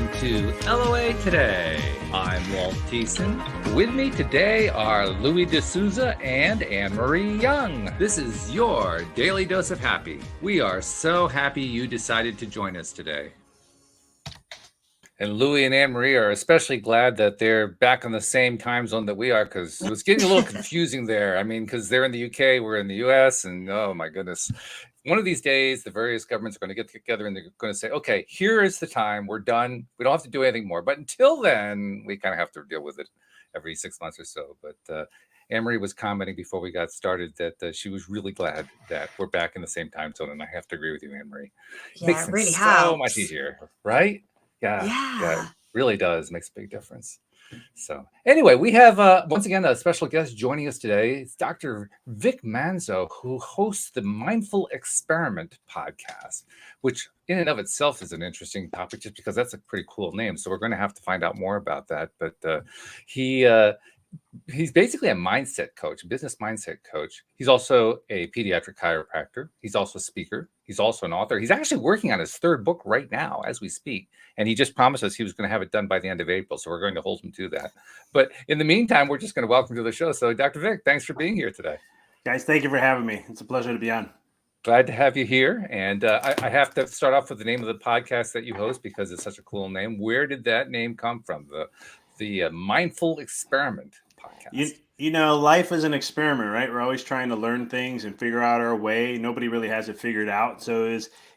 Welcome to LOA Today. I'm Walt Thiessen. With me today are Louis D'Souza and Anne-Marie Young. This is your Daily Dose of Happy. We are so happy you decided to join us today. And Louis and Anne-Marie are especially glad that they're back on the same time zone that we are, because it was getting a little confusing there. I mean, because they're in the UK, we're in the US, and oh my goodness. One of these days, the various governments are going to get together and they're going to say, okay, here is the time. We're done. We don't have to do anything more. But until then, we kind of have to deal with it every 6 months or so. But Anne-Marie was commenting before we got started that she was really glad that we're back in the same time zone. And I have to agree with you, Anne-Marie. Yeah, Makes it things really so helps. much easier, right? Yeah, Yeah. it really does. Makes a big difference. So anyway, we have once again a special guest joining us today. It's Dr. Vic Manzo, who hosts the Mindful Experiment podcast, which in and of itself is an interesting topic just because that's a pretty cool name. So we're going to have to find out more about that. But he's basically a mindset coach, a business mindset coach. He's also a pediatric chiropractor. He's also a speaker. He's also an author. He's actually working on his third book right now as we speak. And he just promised us he was going to have it done by the end of April. So we're going to hold him to that. But in the meantime, we're just going to welcome to the show. So Dr. Vic, thanks for being here today. Guys, thank you for having me. It's a pleasure to be on. Glad to have you here. And I have to start off with the name of the podcast that you host because it's such a cool name. Where did that name come from? The Mindful Experiment podcast. You know, life is an experiment, right? We're always trying to learn things and figure out our way. Nobody really has it figured out. So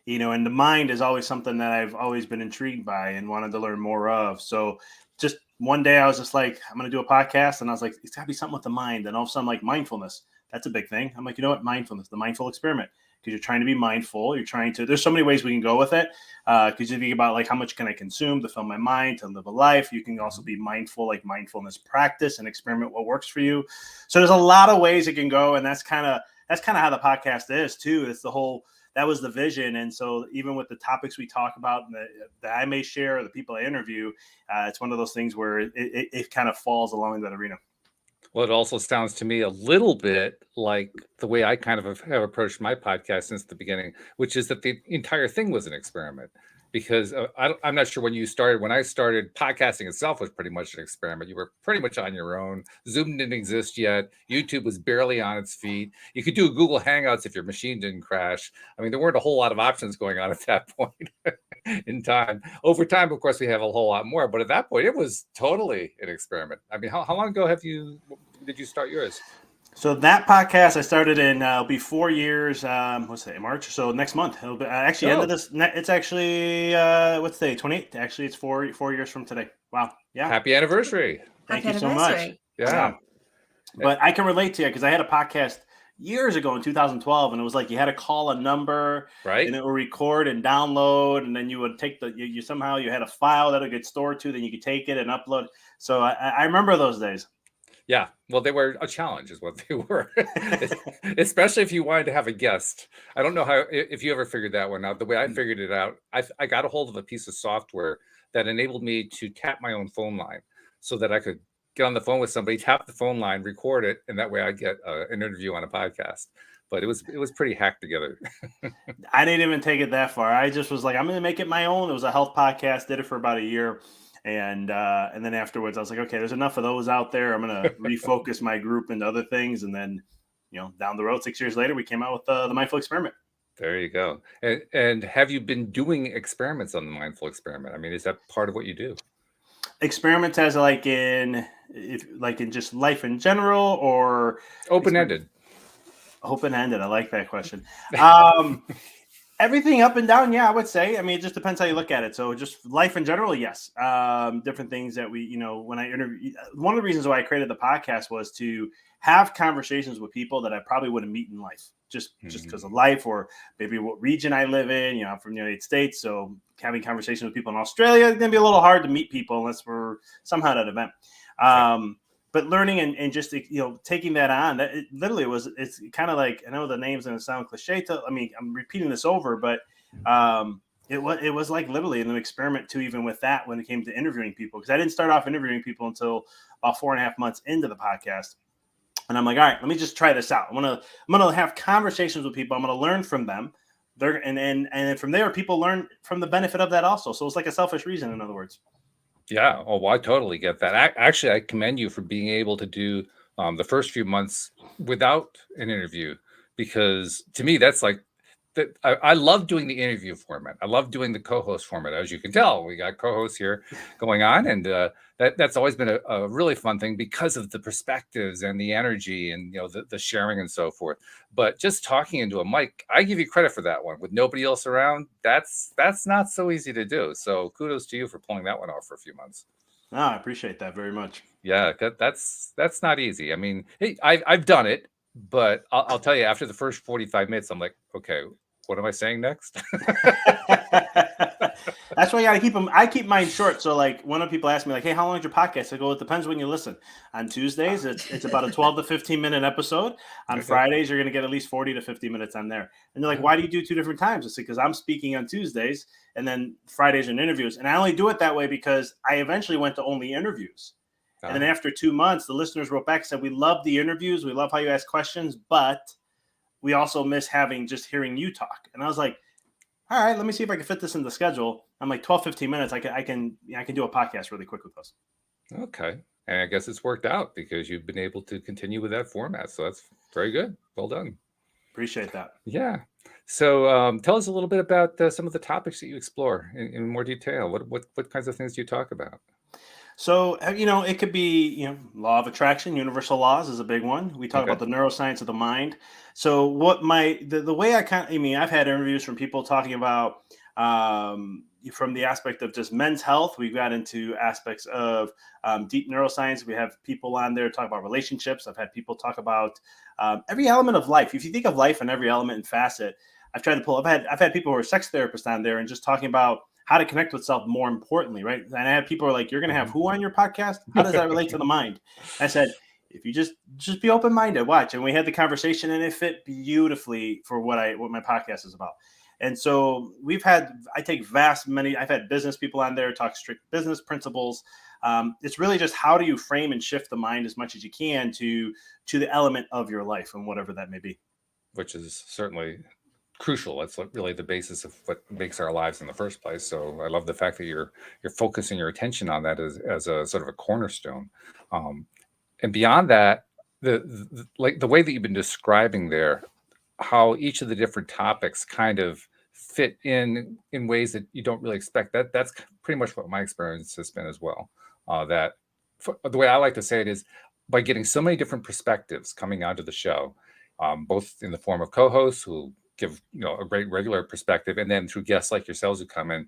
and the mind is always something that I've always been intrigued by and wanted to learn more of. So just one day I was just like, I'm going to do a podcast. And I was like, it's gotta be something with the mind. And all of a sudden, like mindfulness, that's a big thing. I'm like, you know what? Mindfulness, the mindful experiment. Because you're trying to be mindful. There's so many ways we can go with it. Because you think about like how much can I consume to fill my mind, to live a life. You can also be mindful, like mindfulness practice and experiment what works for you. So there's a lot of ways it can go. And that's kind of how the podcast is too. It's that was the vision. And so even with the topics we talk about and that I may share, or the people I interview, it's one of those things where it kind of falls along that arena. Well, it also sounds to me a little bit like the way I kind of have approached my podcast since the beginning, which is that the entire thing was an experiment. Because I'm not sure when you started. When I started, podcasting itself was pretty much an experiment. You were pretty much on your own. Zoom didn't exist yet. YouTube was barely on its feet. You could do Google Hangouts if your machine didn't crash. I mean, there weren't a whole lot of options going on at that point in time. Over time, of course, we have a whole lot more. But at that point, it was totally an experiment. I mean, how long ago did you start yours? So that podcast I started in it'll be 4 years. What's today? March. So next month it'll be actually end of this. It's actually what's today? 28th. Actually, it's 4 years from today. Wow. Yeah. Happy anniversary. Thank you so much. Yeah. But I can relate to you because I had a podcast years ago in 2012, and it was like you had to call a number, right? And it would record and download, and then you would take you somehow you had a file that would get stored to, then you could take it and upload. So I remember those days. Yeah, well, they were a challenge is what they were, especially if you wanted to have a guest. I don't know if you ever figured that one out. The way I figured it out, I got a hold of a piece of software that enabled me to tap my own phone line so that I could get on the phone with somebody, tap the phone line, record it, and that way I'd get an interview on a podcast. But it was pretty hacked together. I didn't even take it that far. I just was like, I'm going to make it my own. It was a health podcast, did it for about a year. And then afterwards, I was like, okay, there's enough of those out there. I'm going to refocus my group into other things. And then, down the road, 6 years later, we came out with the Mindful Experiment. There you go. And have you been doing experiments on the Mindful Experiment? I mean, is that part of what you do? Experiments as like in just life in general, or open-ended? Open-ended. I like that question. Everything up and down, yeah, I would say. I mean, it just depends how you look at it. So just life in general, yes. Different things that we, when I interview, one of the reasons why I created the podcast was to have conversations with people that I probably wouldn't meet in life, just because of life, or maybe what region I live in. I'm from the United States, so having conversations with people in Australia is going to be a little hard to meet people unless we're somehow at an event. But learning and just, taking that on, that it literally it's kind of like, I know the name's going to sound cliche. I'm repeating this over, but it was like literally an experiment too, even with that, when it came to interviewing people, because I didn't start off interviewing people until about 4.5 months into the podcast. And I'm like, all right, let me just try this out. I'm gonna have conversations with people. I'm gonna learn from them. they're and from there, people learn from the benefit of that also. So it's like a selfish reason, in other words. Yeah. Oh, well, I totally get that. Actually, I commend you for being able to do the first few months without an interview, because to me, that's like that. I love doing the interview format. I love doing the co-host format. As you can tell, we got co-hosts here going on, and that's always been a really fun thing because of the perspectives and the energy and the sharing and so forth. But just talking into a mic, I give you credit for that one. With nobody else around, that's not so easy to do. So kudos to you for pulling that one off for a few months. No, I appreciate that very much. Yeah, that's not easy. I mean, hey, I've done it, but I'll tell you, after the first 45 minutes, I'm like, okay, what am I saying next? That's why you got to keep them. I keep mine short. So like when people ask me like, hey, how long is your podcast? I go, it depends when you listen. On Tuesdays, it's about a 12 to 15 minute episode. On Okay. Fridays, you're going to get at least 40 to 50 minutes on there. And they're like, why do you do 2 different times? It's because I'm speaking on Tuesdays and then Fridays and interviews. And I only do it that way because I eventually went to only interviews. And then after 2 months, the listeners wrote back and said, we love the interviews. We love how you ask questions, but we also miss just hearing you talk. And I was like, all right, let me see if I can fit this in the schedule. I'm like 12, 15 minutes. I can do a podcast really quick with us. Okay. And I guess it's worked out because you've been able to continue with that format. So that's very good. Well done. Appreciate that. Yeah. So tell us a little bit about some of the topics that you explore in more detail. What kinds of things do you talk about? So, it could be, law of attraction, universal laws is a big one. We talk about the neuroscience of the mind. So what the way I've had interviews from people talking about, from the aspect of just men's health. We've got into aspects of deep neuroscience. We have people on there talk about relationships. I've had people talk about every element of life. If you think of life in every element and facet, I've had people who are sex therapists on there and just talking about how to connect with self more importantly, right? And I had people who are like, you're going to have who on your podcast? How does that relate to the mind? I said, if you just be open-minded, watch. And we had the conversation and it fit beautifully for what my podcast is about. And so I've had business people on there talk strict business principles. It's really just how do you frame and shift the mind as much as you can to the element of your life and whatever that may be. Which is certainly crucial. That's really the basis of what makes our lives in the first place. So I love the fact that you're focusing your attention on that as a sort of a cornerstone. And beyond that, the way that you've been describing there, how each of the different topics kind of fit in ways that you don't really expect. That's pretty much what my experience has been as well. The way I like to say it is by getting so many different perspectives coming onto the show, both in the form of co-hosts who give a great regular perspective, and then through guests like yourselves who come in.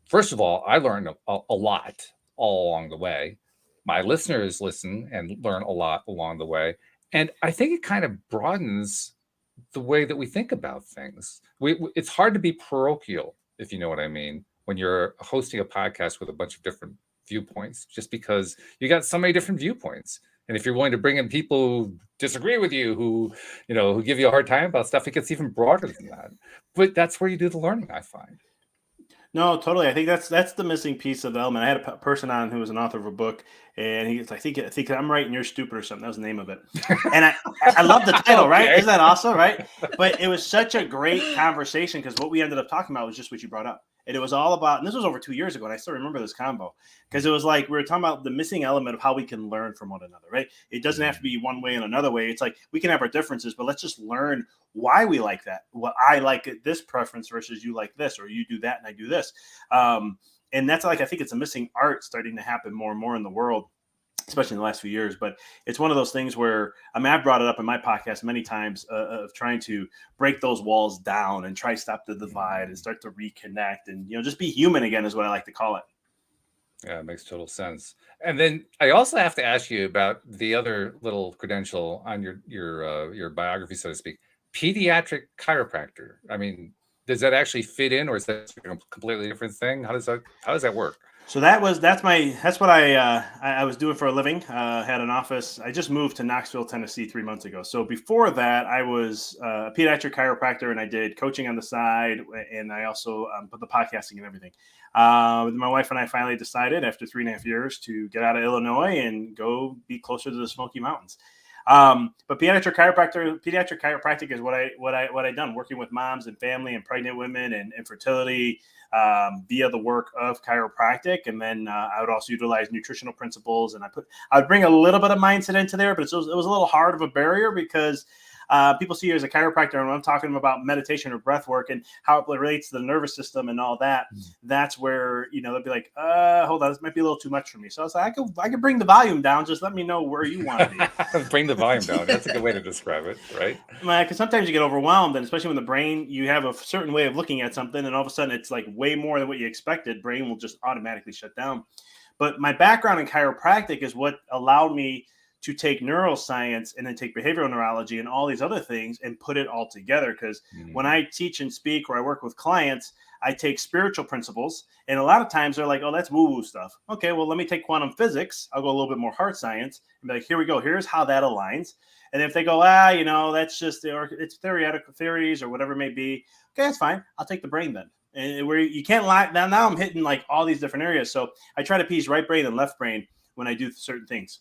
First of all, I learned a lot all along the way. My listeners listen and learn a lot along the way, and I think it kind of broadens the way that we think about things. It's hard to be parochial, if you know what I mean, when you're hosting a podcast with a bunch of different viewpoints, just because you got so many different viewpoints. And if you're willing to bring in people who disagree with you, who give you a hard time about stuff, it gets even broader than that. But that's where you do the learning, I find. No, totally. I think that's the missing piece of the element. I had a person on who was an author of a book, and I think I'm right and you're stupid or something. That was the name of it. And I love the title, Okay. right? Isn't that awesome, right? But it was such a great conversation because what we ended up talking about was just what you brought up. And it was all about, and this was over 2 years ago, and I still remember this combo because it was like we were talking about the missing element of how we can learn from one another, right? It doesn't have to be one way and another way. It's like we can have our differences, but let's just learn why we like that. What I like this preference versus you like this, or you do that and I do this. And that's I think it's a missing art starting to happen more and more in the world, especially in the last few years. But it's one of those things where, I've brought it up in my podcast many times of trying to break those walls down and try to stop the divide and start to reconnect and, just be human again is what I like to call it. Yeah, it makes total sense. And then I also have to ask you about the other little credential on your biography, so to speak, Pediatric Chiropractor. I mean, does that actually fit in, or is that a completely different thing? How does that work? So that's what I was doing for a living. Had an office. I just moved to Knoxville, Tennessee 3 months ago. So before that, I was a pediatric chiropractor, and I did coaching on the side, and I also put the podcasting and everything. My wife and I finally decided after 3.5 years to get out of Illinois and go be closer to the Smoky Mountains. But pediatric chiropractic is what I done, working with moms and family and pregnant women and infertility via the work of chiropractic. And then I would also utilize nutritional principles, and I would bring a little bit of mindset into there, but it was a little hard of a barrier because people see you as a chiropractor, and when I'm talking about meditation or breath work and how it relates to the nervous system and all that, that's where, they'll be like, hold on, this might be a little too much for me. So I was like, I could bring the volume down. Just let me know where you want to be. Bring the volume down. That's a good way to describe it, right? Because sometimes you get overwhelmed, and especially when the brain, you have a certain way of looking at something, and all of a sudden it's like way more than what you expected. Brain will just automatically shut down. But my background in chiropractic is what allowed me to take neuroscience and then take behavioral neurology and all these other things and put it all together. Because when I teach and speak or I work with clients, I take spiritual principles, and a lot of times they're like, oh, that's woo-woo stuff. Okay, well, let me take quantum physics. I'll go a little bit more hard science and be like, here we go. Here's how that aligns. And if they go, that's just, it's theoretical theories or whatever it may be, okay, that's fine. I'll take the brain then. And where you can't lie. Now I'm hitting like all these different areas. So I try to piece right brain and left brain when I do certain things.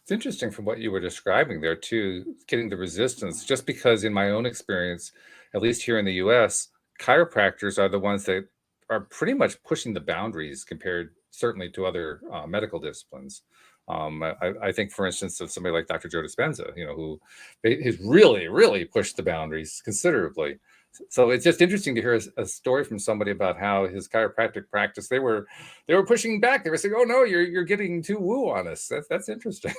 It's interesting from what you were describing there too, getting the resistance, just because in my own experience, at least here in the US, chiropractors are the ones that are pretty much pushing the boundaries compared certainly to other medical disciplines. I think, for instance, of somebody like Dr. Joe Dispenza, who has really, really pushed the boundaries considerably. So it's just interesting to hear a story from somebody about how his chiropractic practice, they were pushing back. They were saying, "Oh no, you're getting too woo on us." That's interesting.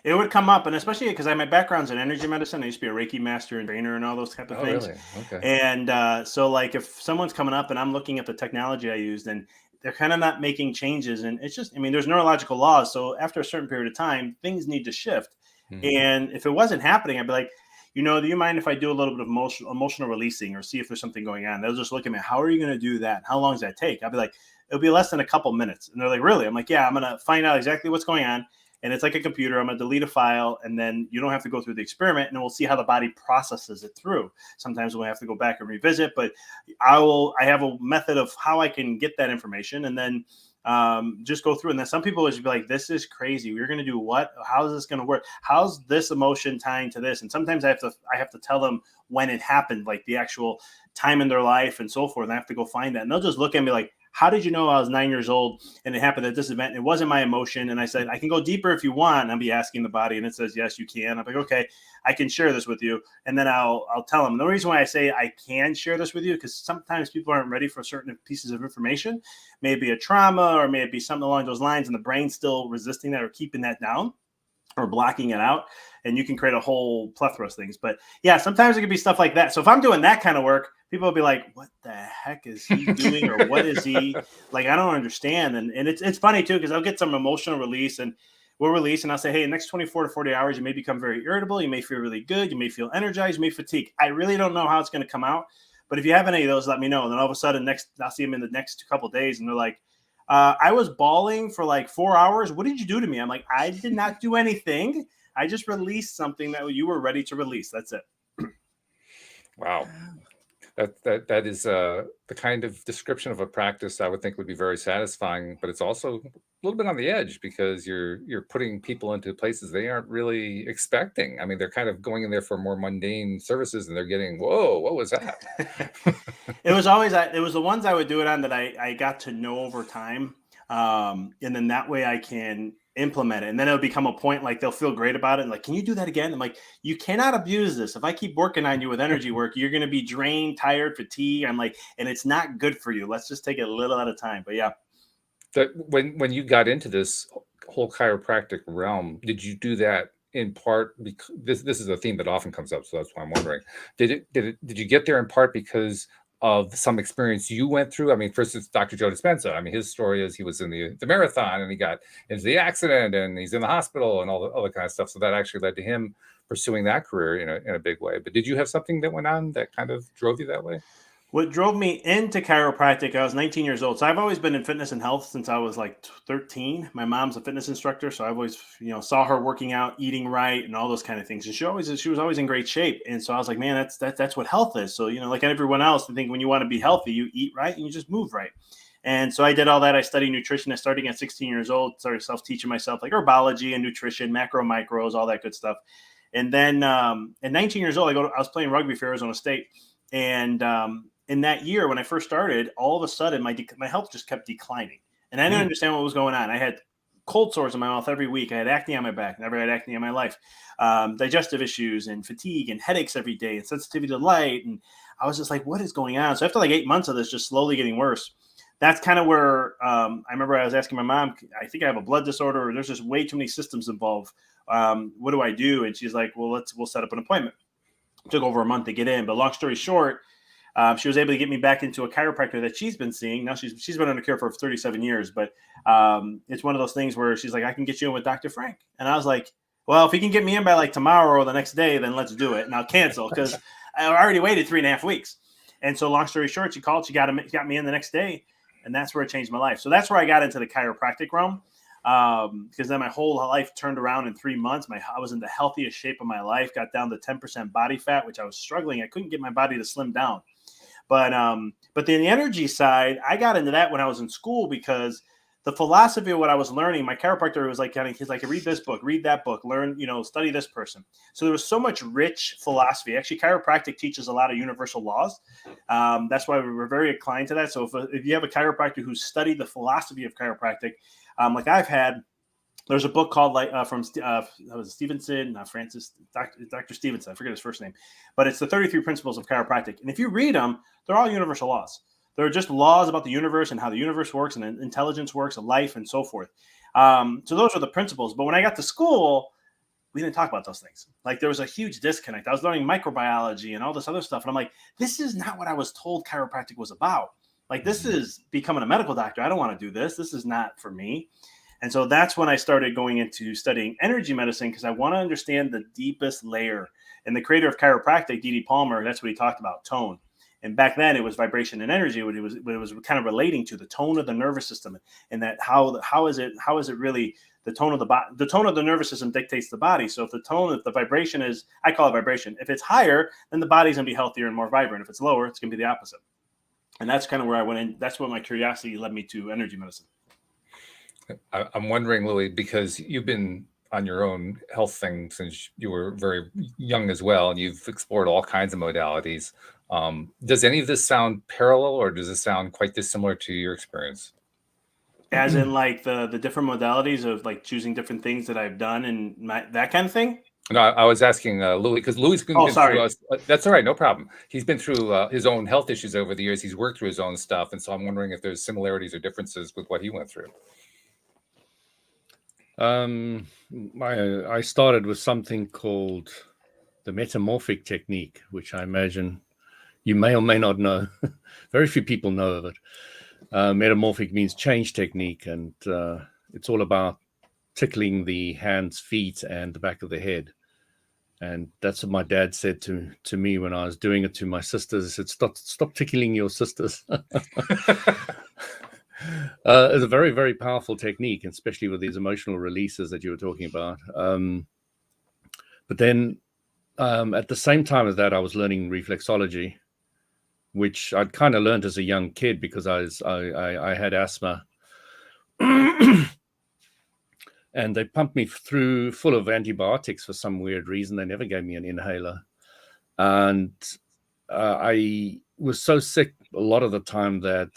It would come up, and especially because my background's in energy medicine. I used to be a Reiki master and trainer and all those type of things. Really? Okay. And so, like, if someone's coming up and I'm looking at the technology I used, and they're kind of not making changes, and it's just, there's neurological laws. So after a certain period of time, things need to shift. And if it wasn't happening, I'd be like, do you mind if I do a little bit of emotional releasing or see if there's something going on? They'll just look at me. How are you going to do that? How long does that take? I'll be like, it'll be less than a couple minutes. And they're like, really? I'm like, yeah, I'm going to find out exactly what's going on. And it's like a computer. I'm going to delete a file, and then you don't have to go through the experiment, and we'll see how the body processes it through. Sometimes we'll have to go back and revisit, but I have a method of how I can get that information, and then just go through. And then some people would be like, this is crazy. We're going to do what? How is this going to work? How's this emotion tying to this? And sometimes I have to tell them when it happened, like the actual time in their life and so forth. And I have to go find that. And they'll just look at me like, how did you know I was 9 years old and it happened at this event? It wasn't my emotion. And I said, I can go deeper if you want. And I'll be asking the body, and it says, yes, you can. I'm like, okay, I can share this with you. And then I'll tell them. The reason why I say I can share this with you, because sometimes people aren't ready for certain pieces of information. Maybe a trauma, or maybe something along those lines, and the brain's still resisting that or keeping that down or blocking it out. And you can create a whole plethora of things. But yeah, sometimes it could be stuff like that. So if I'm doing that kind of work, people will be like, what the heck is he doing? Or what is he like? I don't understand. And it's funny too, because I'll get some emotional release, and we'll release, and I'll say, hey, in the next 24 to 40 hours, you may become very irritable. You may feel really good. You may feel energized. You may fatigue. I really don't know how it's going to come out. But if you have any of those, let me know. And then all of a sudden, I'll see them in the next couple of days, and they're like, I was bawling for like 4 hours. What did you do to me? I'm like, I did not do anything. I just released something that you were ready to release. That's it. Wow. That is the kind of description of a practice I would think would be very satisfying, but it's also a little bit on the edge, because you're putting people into places they aren't really expecting. I mean, they're kind of going in there for more mundane services, and they're getting, whoa, what was that? It was the ones I would do it on that I got to know over time. And then that way I can implement it, and then it'll become a point, like they'll feel great about it, and like, can you do that again? I'm like, you cannot abuse this. If I keep working on you with energy work, you're going to be drained, tired, fatigued. I'm like, and it's not good for you. Let's just take it a little at a time. But yeah, when you got into this whole chiropractic realm, did you do that in part because this is a theme that often comes up, so that's why I'm wondering, did you get there in part because of some experience you went through? I mean, first it's Dr. Joe Dispenza. I mean, his story is he was in the marathon, and he got into the accident, and he's in the hospital, and all the other kind of stuff. So that actually led to him pursuing that career in a big way. But did you have something that went on that kind of drove you that way? what drove me into chiropractic, I was 19 years old. So I've always been in fitness and health since I was like 13. My mom's a fitness instructor, so I've always, saw her working out, eating right, and all those kind of things. And she was always in great shape. And so I was like, man, that's what health is. So, like everyone else, I think when you want to be healthy, you eat right and you just move right. And so I did all that. I studied nutrition. I started at 16 years old, started self-teaching myself like herbology and nutrition, macro, micros, all that good stuff. And then at 19 years old, I was playing rugby for Arizona State. And in that year, when I first started, all of a sudden my health just kept declining. And I didn't understand what was going on. I had cold sores in my mouth every week. I had acne on my back. Never had acne in my life. Digestive issues and fatigue and headaches every day and sensitivity to light. And I was just like, what is going on? So after like 8 months of this just slowly getting worse, that's kind of where I remember I was asking my mom, I think I have a blood disorder, or there's just way too many systems involved. What do I do? And she's like, well, we'll set up an appointment. It took over a month to get in, but long story short, she was able to get me back into a chiropractor that she's been seeing. Now she's been under care for 37 years, but it's one of those things where she's like, I can get you in with Dr. Frank. And I was like, well, if he can get me in by like tomorrow or the next day, then let's do it. And I'll cancel because I already waited 3.5 weeks. And so long story short, she called, she got me in the next day. And that's where it changed my life. So that's where I got into the chiropractic realm, because then my whole life turned around in 3 months. I was in the healthiest shape of my life, got down to 10% body fat, which I was struggling. I couldn't get my body to slim down. But then the energy side, I got into that when I was in school because the philosophy of what I was learning, my chiropractor was like, he's like, read this book, read that book, learn, study this person. So there was so much rich philosophy. Actually, chiropractic teaches a lot of universal laws. That's why we were very inclined to that. So if you have a chiropractor who's studied the philosophy of chiropractic, like I've had, there's a book called from Stevenson, Francis, Dr. Stevenson. I forget his first name, but it's the 33 Principles of Chiropractic. And if you read them, they're all universal laws. They're just laws about the universe and how the universe works and intelligence works and life and so forth. So those are the principles. But when I got to school, we didn't talk about those things. Like there was a huge disconnect. I was learning microbiology and all this other stuff. And I'm like, this is not what I was told chiropractic was about. Like this is becoming a medical doctor. I don't want to do this. This is not for me. And so that's when I started going into studying energy medicine because I want to understand the deepest layer. And the creator of chiropractic, D.D. Palmer, that's what he talked about, tone. And back then it was vibration and energy. What it was kind of relating to the tone of the nervous system, and that how is it really the tone of the body? The tone of the nervous system dictates the body. So if the vibration is, I call it vibration. If it's higher, then the body's gonna be healthier and more vibrant. If it's lower, it's gonna be the opposite. And that's kind of where I went in. That's what my curiosity led me to energy medicine. I'm wondering, Louis, because you've been on your own health thing since you were very young as well, and you've explored all kinds of modalities. Does any of this sound parallel, or does it sound quite dissimilar to your experience? As in, like the different modalities of like choosing different things that I've done and that kind of thing. No, I was asking Louis because Louis been through us. That's all right, no problem. He's been through his own health issues over the years. He's worked through his own stuff, and so I'm wondering if there's similarities or differences with what he went through. I started with something called the metamorphic technique, which I imagine you may or may not know. Very few people know of it. Metamorphic means change technique, and it's all about tickling the hands, feet, and the back of the head. And that's what my dad said to me when I was doing it to my sisters. He said, stop tickling your sisters. It's a very, very powerful technique, especially with these emotional releases that you were talking about. But then at the same time as that, I was learning reflexology, which I'd kind of learned as a young kid because I had asthma. And they pumped me through full of antibiotics for some weird reason. They never gave me an inhaler. And I was so sick a lot of the time that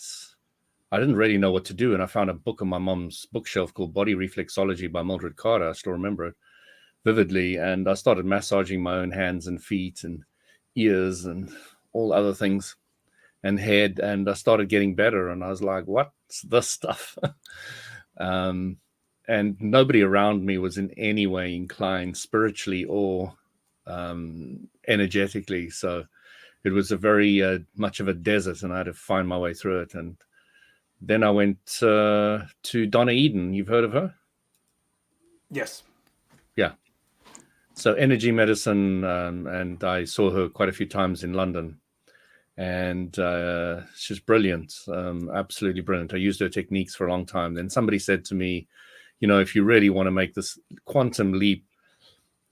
I didn't really know what to do. And I found a book on my mom's bookshelf called Body Reflexology by Mildred Carter. I still remember it vividly. And I started massaging my own hands and feet and ears and all other things and head. And I started getting better. And I was like, what's this stuff? And nobody around me was in any way inclined spiritually or energetically. So it was a very much of a desert, and I had to find my way through it. And then I went to Donna Eden. You've heard of her? Yes. Yeah. So energy medicine, and I saw her quite a few times in London. And she's brilliant, absolutely brilliant. I used her techniques for a long time. Then somebody said to me, if you really want to make this quantum leap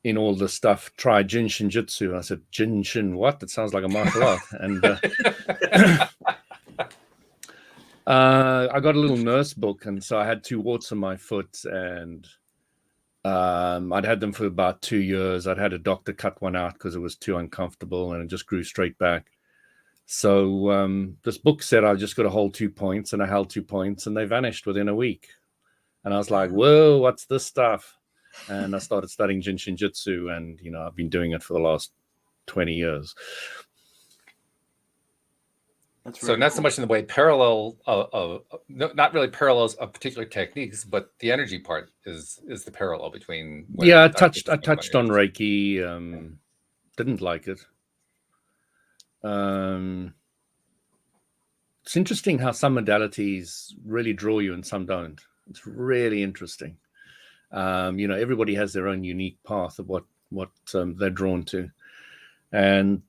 in all this stuff, try Jin Shinjutsu. I said, Jin Shin, what? That sounds like a martial art. And I got a little nurse book, and so I had 2 warts on my foot, and I'd had them for about 2 years. I'd had a doctor cut one out because it was too uncomfortable, and it just grew straight back. So this book said I just got to hold 2 points, and I held 2 points, and they vanished within a week. And I was like, whoa, what's this stuff? And I started studying Jin Shin Jitsu, and I've been doing it for the last 20 years. That's so not cool. So much in the way parallel not really parallels of particular techniques, but the energy part is the parallel between. I touched on Reiki. Didn't like it. It's interesting how some modalities really draw you and some don't. It's really interesting. Everybody has their own unique path of what they're drawn to. And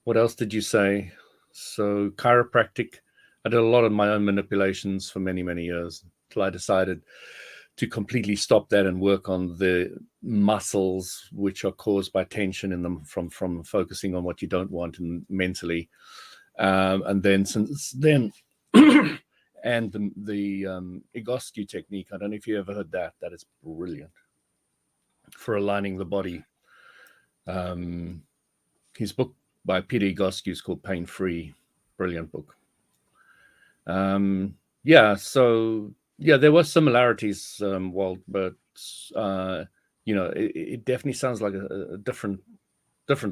what else did you say? So chiropractic, I did a lot of my own manipulations for many, many years until I decided to completely stop that and work on the muscles which are caused by tension in them from focusing on what you don't want and mentally. And then since then, and the Egoscue technique, I don't know if you ever heard that. That is brilliant for aligning the body. His book by Peter Egoscue is called Pain Free. Brilliant book. There were similarities, Walt, but it definitely sounds like a different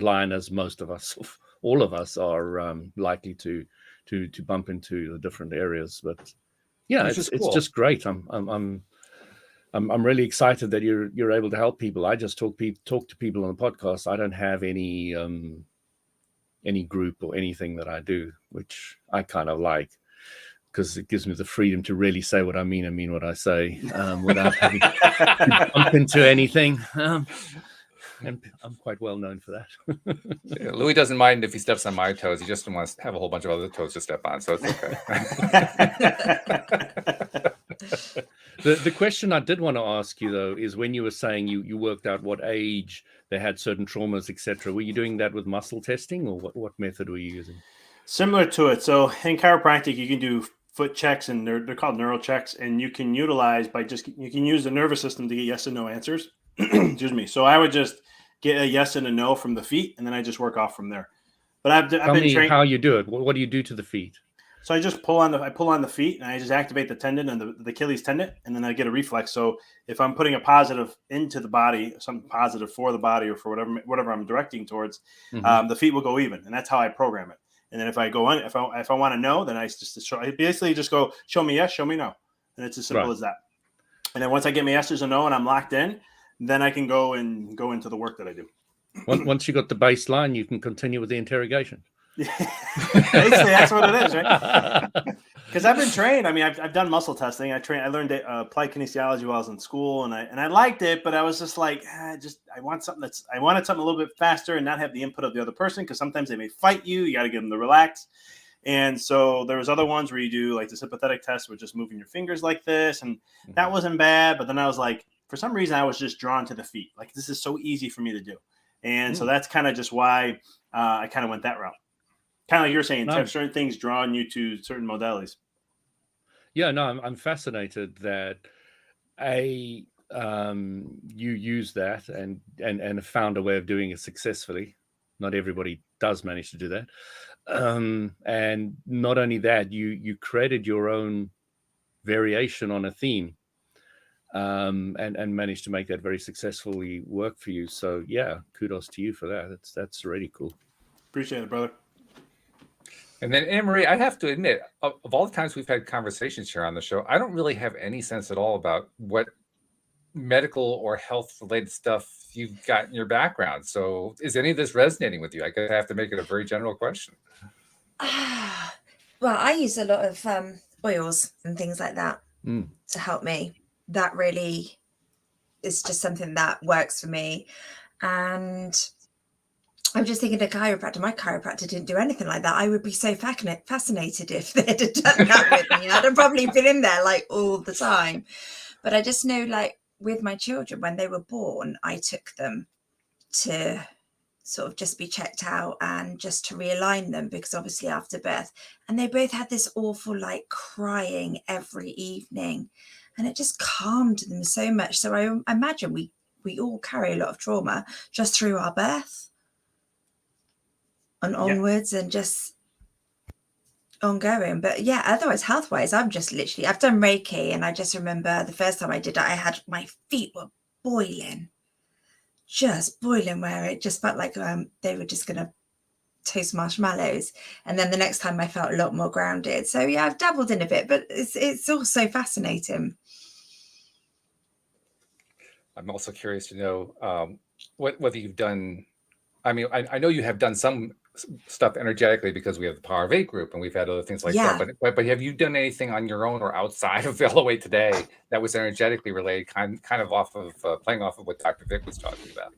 line, as most of us, all of us, are likely to bump into the different areas. But it's just great. I'm really excited that you're able to help people. I just talk to people on the podcast. I don't have any group or anything that I do, which I kind of like, because it gives me the freedom to really say what I mean what I say, without having to bump into anything. And I'm quite well known for that. Louis doesn't mind if he steps on my toes. He just wants to have a whole bunch of other toes to step on, so it's okay. The question I did want to ask you, though, is when you were saying you worked out what age they had certain traumas, etc. Were you doing that with muscle testing, or what method were you using? Similar to it. So in chiropractic, you can do foot checks, and they're called neural checks, and you can utilize you can use the nervous system to get yes and no answers. Excuse me. So I would just get a yes and a no from the feet, and then I just work off from there. But I've been trained. How you do it. What do you do to the feet? So I just pull on the feet, and I just activate the tendon and the Achilles tendon, and then I get a reflex. So if I'm putting a positive into the body, something positive for the body or for whatever I'm directing towards, the feet will go even, and that's how I program it. And then if I go on, if I want to know, then I basically just go, show me yes, show me no, and it's as simple as that. And then once I get my yeses and no, and I'm locked in, then I can go into the work that I do. Once you got the baseline, you can continue with the interrogation. Basically, that's what it is, right? Because I've been trained. I mean, I've done muscle testing. I learned applied kinesiology while I was in school, and I liked it, but I was just like, I wanted something a little bit faster and not have the input of the other person, because sometimes they may fight you. You got to get them to relax. And so there was other ones where you do like the sympathetic test with just moving your fingers like this, and that wasn't bad. But then I was like, for some reason, I was just drawn to the feet. Like, this is so easy for me to do. And so that's kind of just why I kind of went that route. Kind of like you're saying, certain things drawing you to certain modalities. Yeah, no, I'm fascinated that you use that and found a way of doing it successfully. Not everybody does manage to do that. And not only that, you created your own variation on a theme, and managed to make that very successfully work for you. So yeah, kudos to you for that. That's really cool. Appreciate it, brother. And then, Anne-Marie, I have to admit, of all the times we've had conversations here on the show, I don't really have any sense at all about what medical or health-related stuff you've got in your background. So is any of this resonating with you? I guess I have to make it a very general question. Well, I use a lot of oils and things like that to help me. That really is just something that works for me. And I'm just thinking of chiropractor. My chiropractor didn't do anything like that. I would be so fascinated if they'd have done that with me. I'd have probably been in there like all the time. But I just know, like with my children, when they were born, I took them to sort of just be checked out and just to realign them, because obviously after birth, and they both had this awful like crying every evening, and it just calmed them so much. So I imagine we all carry a lot of trauma just through our birth and onwards, and just ongoing. But yeah, otherwise health wise, I've done Reiki, and I just remember the first time I did it, my feet were just boiling, where it just felt like they were just gonna toast marshmallows. And then the next time I felt a lot more grounded. So yeah, I've dabbled in a bit, but it's also fascinating. I'm also curious to know whether you've done, I mean, I know you have done some stuff energetically because we have the Power of 8 group and we've had other things like that. But have you done anything on your own or outside of LOA today that was energetically related, kind of off of playing off of what Dr. Vic was talking about?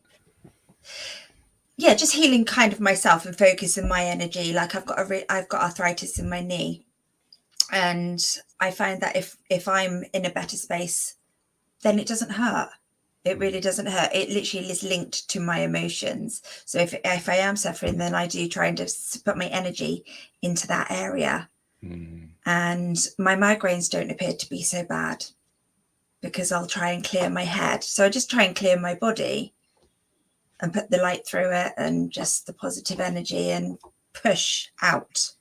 Yeah, just healing kind of myself and focusing my energy. Like I've got arthritis in my knee, and I find that if I'm in a better space, then it doesn't hurt. It really doesn't hurt. It literally is linked to my emotions. So if I am suffering, then I do try and just put my energy into that area. And my migraines don't appear to be so bad because I'll try and clear my head. So I just try and clear my body and put the light through it and just the positive energy, and push out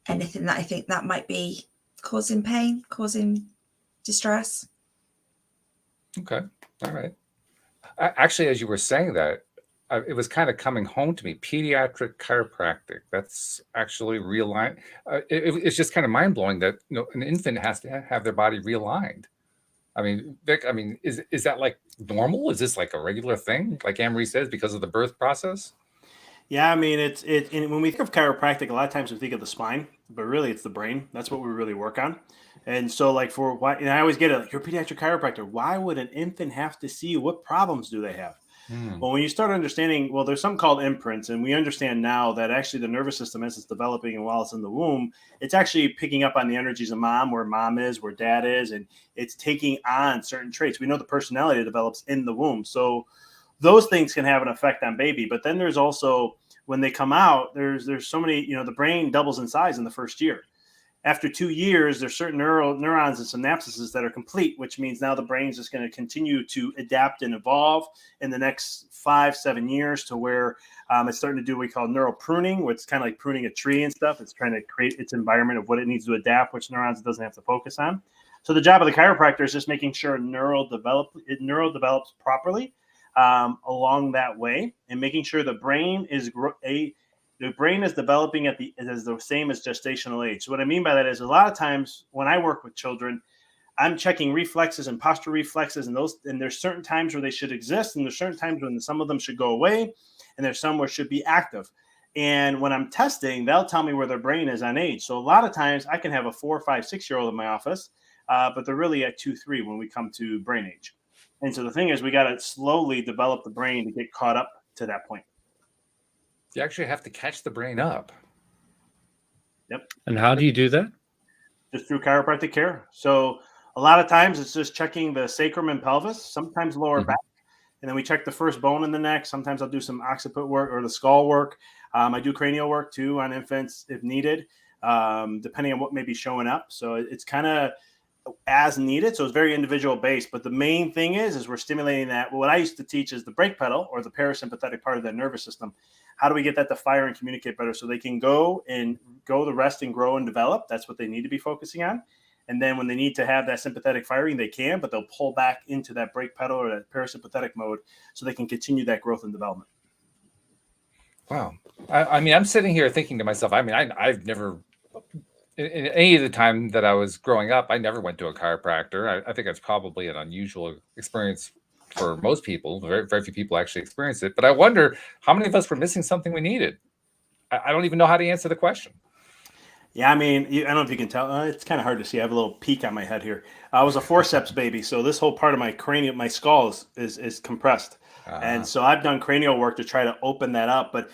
anything that I think that might be causing pain, causing distress. Okay. All right. Actually, as you were saying that, it was kind of coming home to me. Pediatric chiropractic. That's actually realigned. It's just kind of mind blowing that an infant has to have their body realigned. I mean, Vic, is that like normal? Is this like a regular thing, like Anne-Marie says, because of the birth process? Yeah, I mean, when we think of chiropractic, a lot of times we think of the spine, but really it's the brain. That's what we really work on. And so, like, and I always get it, like, you're a pediatric chiropractor. Why would an infant have to see you? What problems do they have? Well, when you start understanding, well, there's something called imprints, and we understand now that actually the nervous system, as it's developing and while it's in the womb, it's actually picking up on the energies of mom, where mom is, where dad is, and it's taking on certain traits. We know the personality develops in the womb. So those things can have an effect on baby. But then there's also, when they come out, there's so many, the brain doubles in size in the first year. After 2 years, there's certain neurons and synapses that are complete, which means now the brain's just going to continue to adapt and evolve in the next 5-7 years, to where it's starting to do what we call neural pruning, which is kind of like pruning a tree and stuff. It's trying to create its environment of what it needs to adapt, which neurons it doesn't have to focus on. So the job of the chiropractor is just making sure neural develops properly along that way, and making sure the brain is developing as the same as gestational age. So what I mean by that is, a lot of times when I work with children, I'm checking reflexes and posture reflexes, and there's certain times where they should exist, and there's certain times when some of them should go away, and there's some where should be active. And when I'm testing, they'll tell me where their brain is on age. So a lot of times I can have a 4, 5, 6-year-old in my office, but they're really at 2, 3 when we come to brain age. And so the thing is, we got to slowly develop the brain to get caught up to that point. You actually have to catch the brain up. Yep. And how do you do that? Just through chiropractic care. So a lot of times it's just checking the sacrum and pelvis, sometimes lower back. And then we check the first bone in the neck. Sometimes I'll do some occiput work or the skull work. I do cranial work too on infants if needed, depending on what may be showing up. So it's kind of as needed. So it's very individual based. But the main thing is we're stimulating that. What I used to teach is the brake pedal, or the parasympathetic part of the nervous system. How do we get that to fire and communicate better, so they can go the rest and grow and develop? That's what they need to be focusing on. And then when they need to have that sympathetic firing, they can, but they'll pull back into that brake pedal or that parasympathetic mode so they can continue that growth and development. Wow. I'm sitting here thinking to myself, I've never, in any of the time that I was growing up, I never went to a chiropractor. I think that's probably an unusual experience for most people. Very, very few people actually experience it. But I wonder how many of us were missing something we needed. I don't even know how to answer the question. Yeah, I don't know if you can tell. It's kind of hard to see. I have a little peak on my head here. I was a forceps baby, so this whole part of my cranium, my skull is compressed. And so I've done cranial work to try to open that up. But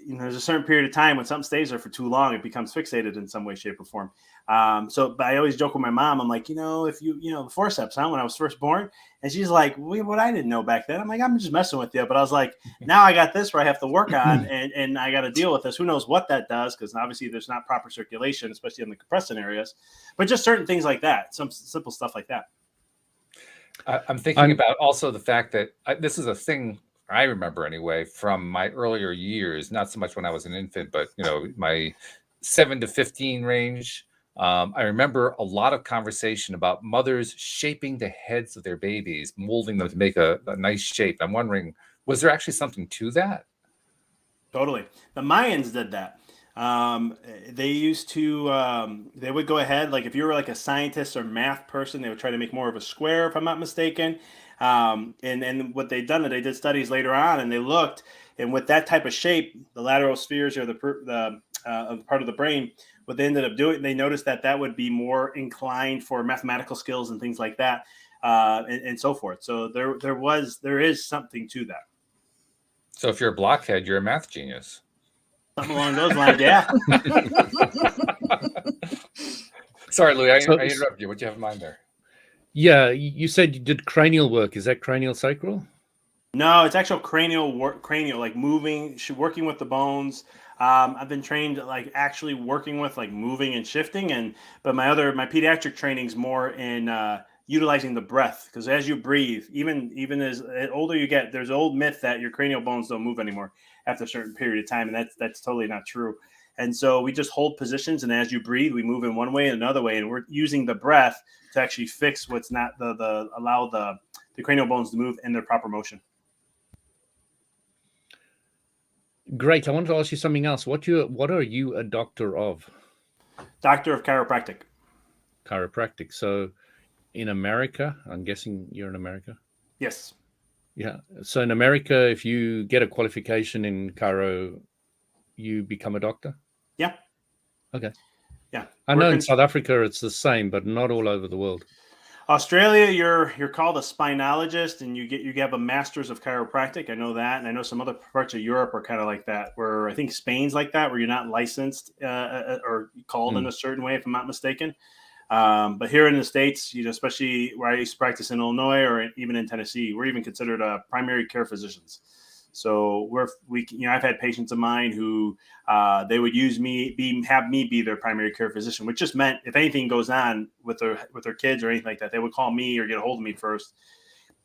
there's a certain period of time when something stays there for too long, it becomes fixated in some way, shape, or form. But I always joke with my mom. I'm like, if the forceps, huh? When I was first born, and she's like, what I didn't know back then. I'm like, I'm just messing with you. But I was like, now I got this where I have to work on, and I got to deal with this. Who knows what that does? Because obviously there's not proper circulation, especially in the compressing areas. But just certain things like that, some simple stuff like that. I'm thinking about also the fact that this is a thing I remember anyway from my earlier years, not so much when I was an infant, but my 7 to 15 range. I remember a lot of conversation about mothers shaping the heads of their babies, molding them to make a nice shape. I'm wondering, was there actually something to that? Totally. The Mayans did that. They used to, they would go ahead, like if you were like a scientist or math person, they would try to make more of a square, if I'm not mistaken. And what they'd done, they did studies later on, and they looked, and with that type of shape, the lateral spheres or the part of the brain, what they ended up doing, they noticed that would be more inclined for mathematical skills and things like that, and so forth. So there is something to that. So if you're a blockhead, you're a math genius. Something along those lines, yeah. Sorry, Louis, I interrupted you. What do you have in mind there? Yeah, you said you did cranial work. Is that cranial sacral? No, it's actual cranial work, like moving, working with the bones. I've been trained like actually working with like moving and shifting, but my pediatric training's more in utilizing the breath, because as you breathe, even as older you get, there's an old myth that your cranial bones don't move anymore after a certain period of time, and that's totally not true. And so we just hold positions, and as you breathe, we move in one way and another way, and we're using the breath to actually fix what's not allow the cranial bones to move in their proper motion. Great. I wanted to ask you something else. What are you a doctor of? Doctor of chiropractic. Chiropractic. So in America, I'm guessing you're in America? Yes. Yeah. So in America, if you get a qualification in chiro, you become a doctor? Yeah. Okay. Yeah. I know in South Africa it's the same, but not all over the world. Australia, you're called a spinologist, and you have a master's of chiropractic. I know that, and I know some other parts of Europe are kind of like that. Where I think Spain's like that, where you're not licensed or called in a certain way, if I'm not mistaken. But here in the States, especially where I used to practice in Illinois or even in Tennessee, we're even considered primary care physicians. So I've had patients of mine who they would have me be their primary care physician, which just meant if anything goes on with their kids or anything like that, they would call me or get a hold of me first,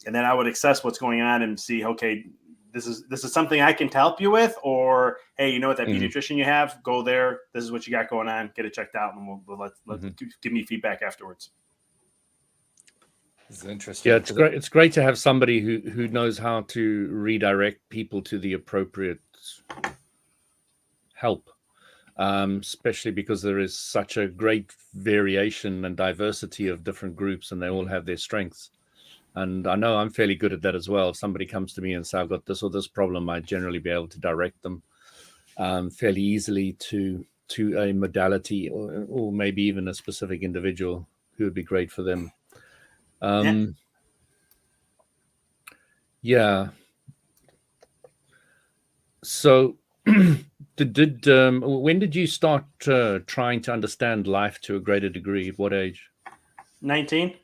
and then I would assess what's going on and see, okay, this is something I can help you with, or hey, that pediatrician you have, go there. This is what you got going on. Get it checked out, and we'll give me feedback afterwards. This is interesting. Yeah, it's great. It's great to have somebody who knows how to redirect people to the appropriate help, especially because there is such a great variation and diversity of different groups, and they all have their strengths. And I know I'm fairly good at that as well. If somebody comes to me and says, I've got this or this problem, I'd generally be able to direct them fairly easily to a modality or maybe even a specific individual who would be great for them. Yeah. So when did you start trying to understand life to a greater degree? At what age? 19.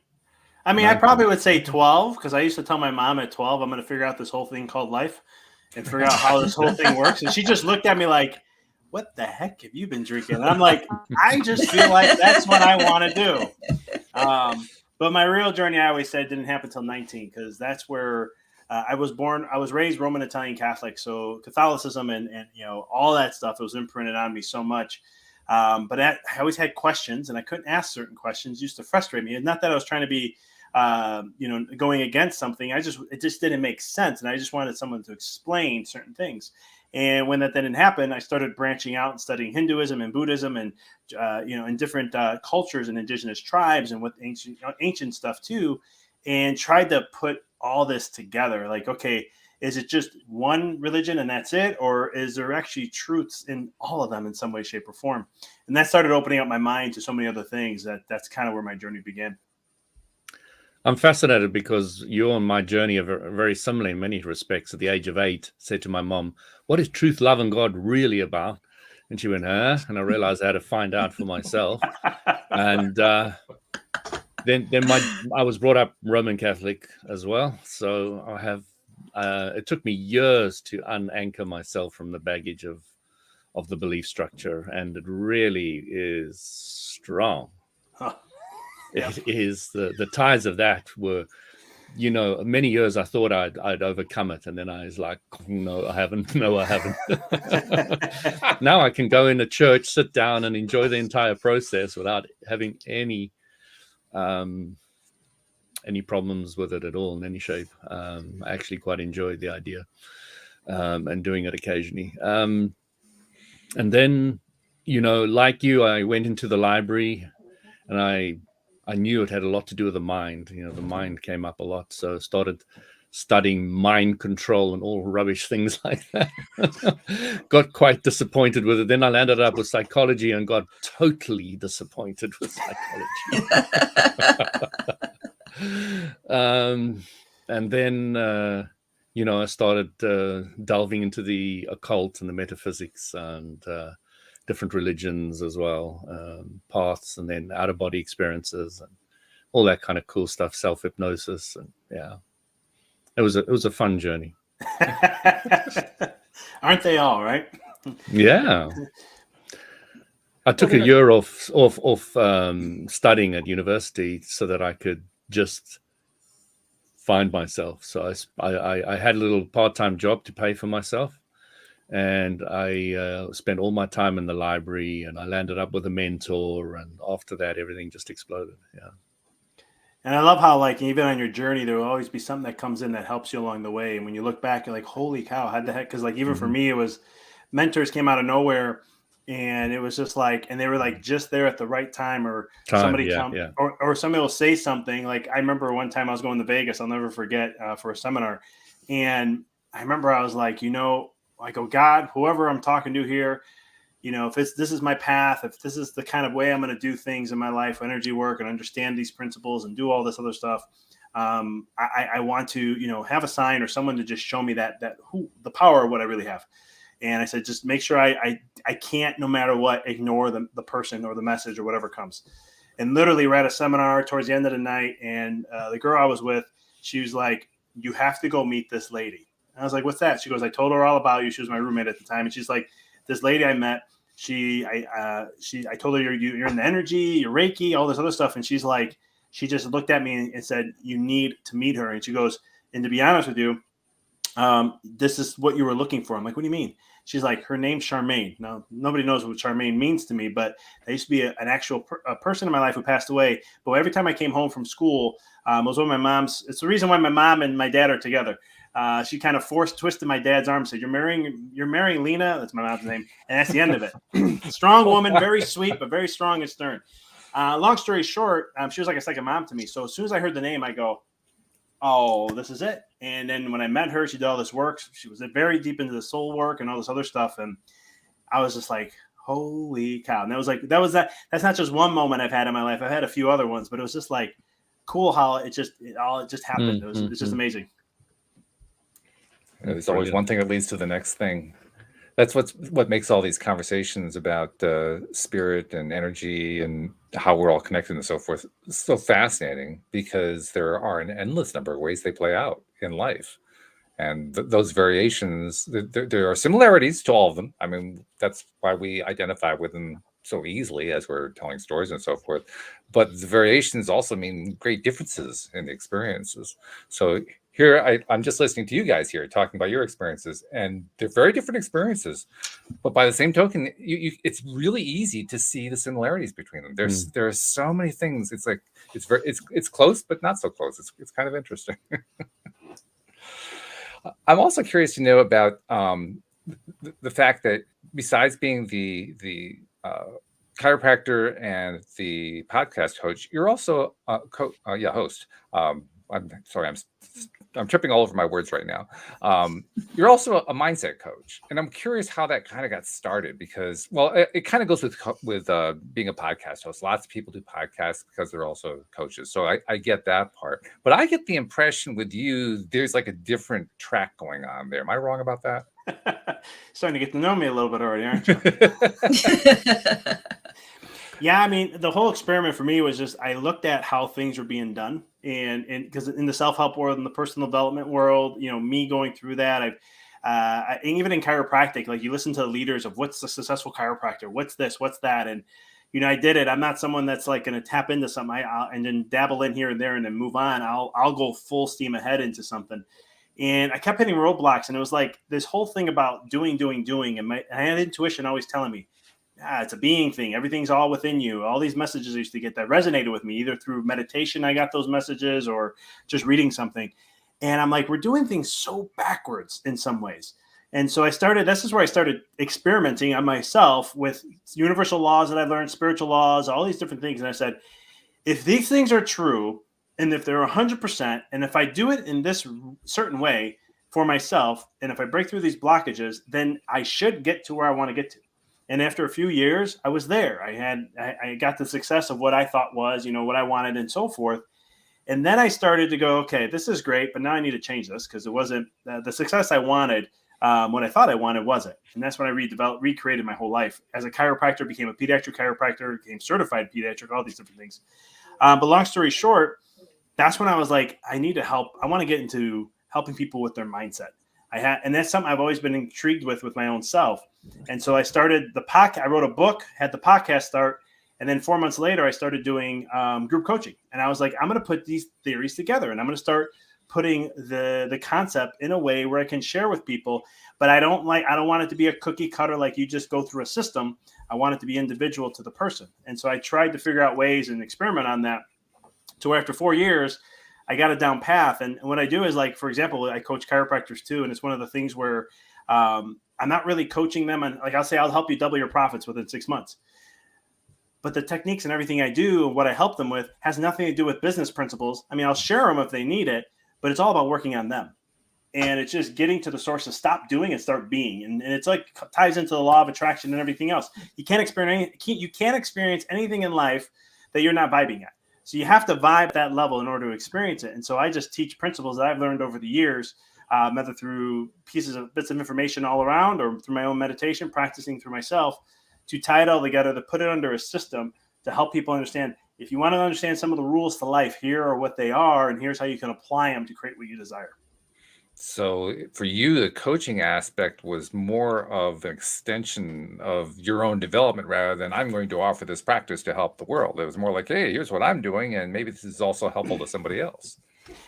I mean, 19. I probably would say 12, because I used to tell my mom at 12, I'm going to figure out this whole thing called life and figure out how this whole thing works. And she just looked at me like, what the heck have you been drinking? And I'm like, I just feel like that's what I want to do. But my real journey, I always said, didn't happen until 19, because that's where I was born. I was raised Roman Italian Catholic, so Catholicism and all that stuff was imprinted on me so much. But I always had questions, and I couldn't ask certain questions. It used to frustrate me. And not that I was trying to be, going against something. It just didn't make sense, and I just wanted someone to explain certain things. And when that didn't happen, I started branching out and studying Hinduism and Buddhism and, in different cultures and indigenous tribes and with ancient stuff too, and tried to put all this together. Like, okay, is it just one religion and that's it? Or is there actually truths in all of them in some way, shape, or form? And that started opening up my mind to so many other things that's kind of where my journey began. I'm fascinated because you and my journey are very similar in many respects. At the age of 8, said to my mom, what is truth, love, and God really about? And she went, huh? And I realized I had to find out for myself. And then I was brought up Roman Catholic as well. So I have, it took me years to unanchor myself from the baggage of the belief structure. And it really is strong. Huh. Yeah. It is, the ties of that were, you know, many years I thought I'd overcome it. And then I was like, no, I haven't. No, I haven't. Now I can go in a church, sit down and enjoy the entire process without having any problems with it at all in any shape. I actually quite enjoyed the idea and doing it occasionally. And then, you know, like you, I went into the library and I knew it had a lot to do with the mind. You know, the mind came up a lot. So I started studying mind control and all rubbish things like that. Got quite disappointed with it. Then I landed up with psychology and got totally disappointed with psychology. And then, you know, I started delving into the occult and the metaphysics and different religions as well, paths, and then out-of-body experiences and all that kind of cool stuff, self-hypnosis. And yeah, it was a fun journey. Aren't they all, right? Yeah. I took a year off studying at university so that I could just find myself. So I had a little part-time job to pay for myself. And I spent all my time in the library, and I landed up with a mentor. And after that, everything just exploded. Yeah. And I love how, like, even on your journey, there will always be something that comes in that helps you along the way. And when you look back, you're like, holy cow, how the heck? Because, like, even for me, it was mentors came out of nowhere. And it was just like, and they were like just there at the right time, or somebody or somebody will say something. Like, I remember one time I was going to Vegas, I'll never forget, for a seminar. And I remember I was like, you know, I go, God, whoever I'm talking to here, you know, if this is my path, if this is the kind of way I'm going to do things in my life, energy work, and understand these principles and do all this other stuff, I want to, you know, have a sign or someone to just show me that the power of what I really have. And I said, just make sure I can't, no matter what, ignore the person or the message or whatever comes. And literally, we're at a seminar towards the end of the night, and the girl I was with, she was like, you have to go meet this lady. I was like, what's that? She goes, I told her all about you. She was my roommate at the time. And she's like, this lady I met, I told her you're in the energy, you're Reiki, all this other stuff. And she's like, she just looked at me and said, you need to meet her. And she goes, and to be honest with you, this is what you were looking for. I'm like, what do you mean? She's like, her name's Charmaine. Now, nobody knows what Charmaine means to me, but there used to be an actual person in my life who passed away. But every time I came home from school, it was when my mom's, it's the reason why my mom and my dad are together. She kind of twisted my dad's arm, said, you're marrying Lena. That's my mom's name. And that's the end of it. Strong woman, very sweet, but very strong and stern. Long story short, she was like a second mom to me. So as soon as I heard the name, I go, oh, this is it. And then when I met her, she did all this work. She was very deep into the soul work and all this other stuff. And I was just like, holy cow. And that's not just one moment I've had in my life. I've had a few other ones, but it was just like cool how it just happened. It's just amazing. There's always one thing that leads to the next thing. That's what makes all these conversations about spirit and energy and how we're all connected and so forth so fascinating, because there are an endless number of ways they play out in life. And those variations, there are similarities to all of them. I mean, that's why we identify with them so easily as we're telling stories and so forth. But the variations also mean great differences in the experiences. So here, I'm just listening to you guys here talking about your experiences, and they're very different experiences. But by the same token, it's really easy to see the similarities between them. There are so many things. It's like it's close, but not so close. It's kind of interesting. I'm also curious to know about the fact that besides being the chiropractor and the podcast coach, you're also a host. I'm sorry, I'm tripping all over my words right now. You're also a mindset coach, and I'm curious how that kind of got started, because, well, it kind of goes with being a podcast host. Lots of people do podcasts because they're also coaches, so I get that part. But I get the impression with you, there's like a different track going on there. Am I wrong about that? Starting to get to know me a little bit already, aren't you? Yeah, I mean, the whole experiment for me was just I looked at how things were being done, and because in the self-help world and the personal development world, me going through that, and even in chiropractic, like you listen to the leaders of what's the successful chiropractor, what's this, what's that, and I did it. I'm not someone that's like going to tap into something and then dabble in here and there and then move on. I'll go full steam ahead into something. And I kept hitting roadblocks, and it was like this whole thing about doing, and I had intuition always telling me, it's a being thing. Everything's all within you. All these messages I used to get that resonated with me, either through meditation, I got those messages, or just reading something. And I'm like, we're doing things so backwards in some ways. And so this is where I started experimenting on myself with universal laws that I learned, spiritual laws, all these different things. And I said, if these things are true, and if they're 100%, and if I do it in this certain way for myself, and if I break through these blockages, then I should get to where I want to get to. And after a few years, I was there. I got the success of what I thought was, what I wanted and so forth. And then I started to go, okay, this is great, but now I need to change this because it wasn't the success I wanted. What I thought I wanted wasn't. And that's when I recreated my whole life. As a chiropractor, became a pediatric chiropractor, became certified pediatric, all these different things. But long story short, that's when I was like, I need to help. I want to get into helping people with their mindset. And that's something I've always been intrigued with my own self. And so I started the podcast. I wrote a book, had the podcast start. And then 4 months later, I started doing group coaching. And I was like, I'm going to put these theories together, and I'm going to start putting the concept in a way where I can share with people. But I don't want it to be a cookie cutter, like you just go through a system. I want it to be individual to the person. And so I tried to figure out ways and experiment on that to where after 4 years, I got a down path. And what I do is, like, for example, I coach chiropractors too. And it's one of the things where I'm not really coaching them. And like, I'll say, I'll help you double your profits within 6 months. But the techniques and everything I do, what I help them with, has nothing to do with business principles. I mean, I'll share them if they need it, but it's all about working on them. And it's just getting to the source to stop doing and start being. And it's like ties into the law of attraction and everything else. You can't experience anything in life that you're not vibing at. So you have to vibe at that level in order to experience it. And so I just teach principles that I've learned over the years, either through bits of information all around or through my own meditation, practicing through myself, to tie it all together, to put it under a system to help people understand. If you want to understand some of the rules to life, here are what they are, and here's how you can apply them to create what you desire. So for you, the coaching aspect was more of an extension of your own development rather than I'm going to offer this practice to help the world. It was more like, hey, here's what I'm doing, and maybe this is also helpful to somebody else.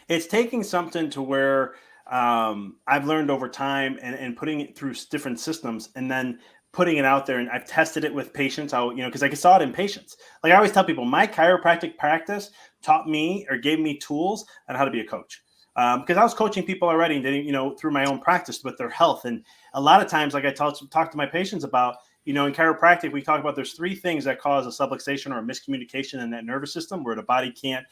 It's taking something to where I've learned over time and putting it through different systems, and then putting it out there. And I've tested it with patients, because I saw it in patients. Like I always tell people, my chiropractic practice taught me or gave me tools on how to be a coach. Because I was coaching people already, through my own practice with their health. And a lot of times, like I talk to my patients about, in chiropractic, we talk about there's 3 things that cause a subluxation or a miscommunication in that nervous system where the body can't,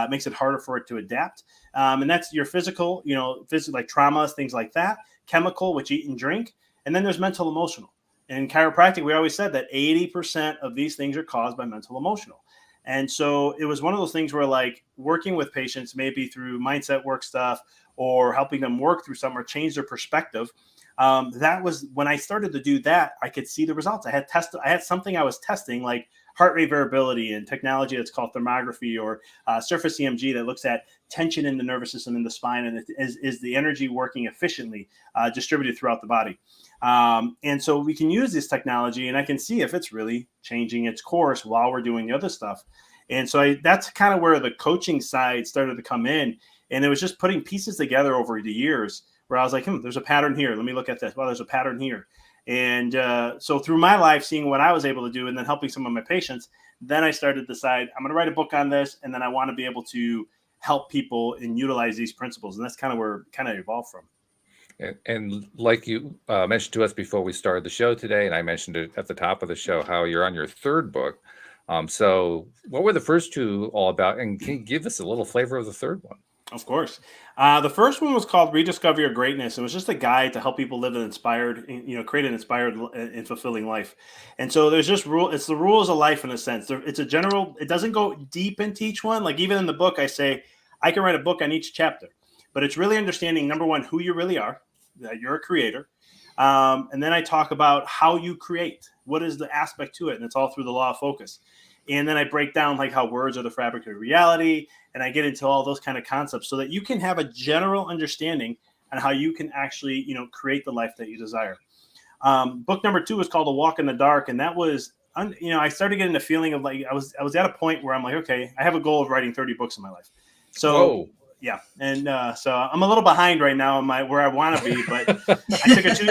makes it harder for it to adapt. And that's your physical, like traumas, things like that, chemical, which eat and drink. And then there's mental, emotional. And in chiropractic, we always said that 80% of these things are caused by mental, emotional. And so it was one of those things where, like, working with patients, maybe through mindset work stuff or helping them work through something or change their perspective. That was when I started to do that. I could see the results. I had something I was testing, like heart rate variability and technology that's called thermography, or surface EMG that looks at tension in the nervous system in the spine, and is the energy working efficiently distributed throughout the body. And so we can use this technology, and I can see if it's really changing its course while we're doing the other stuff. And so that's kind of where the coaching side started to come in. And it was just putting pieces together over the years where I was like, there's a pattern here. Let me look at this. Well, there's a pattern here. And so through my life, seeing what I was able to do and then helping some of my patients, then I started to decide I'm going to write a book on this. And then I want to be able to help people and utilize these principles. And that's kind of where it kind of evolved from. And like you mentioned to us before we started the show today, and I mentioned it at the top of the show, how you're on your 3rd book. So what were the first 2 all about? And can you give us a little flavor of the 3rd one? Of course. The first one was called Rediscover Your Greatness. It was just a guide to help people live an inspired, create an inspired and fulfilling life. And so there's just it's the rules of life in a sense. It's a general, it doesn't go deep into each one. Like even in the book, I say, I can write a book on each chapter, but it's really understanding, number one, who you really are, that you're a creator. And then I talk about how you create. What is the aspect to it? And it's all through the law of focus. And then I break down like how words are the fabric of reality. And I get into all those kind of concepts so that you can have a general understanding on how you can actually, create the life that you desire. Book number 2 is called A Walk in the Dark. And that was, I started getting the feeling of like, I was at a point where I'm like, okay, I have a goal of writing 30 books in my life. So, whoa. Yeah. And so I'm a little behind right now in where I want to be, but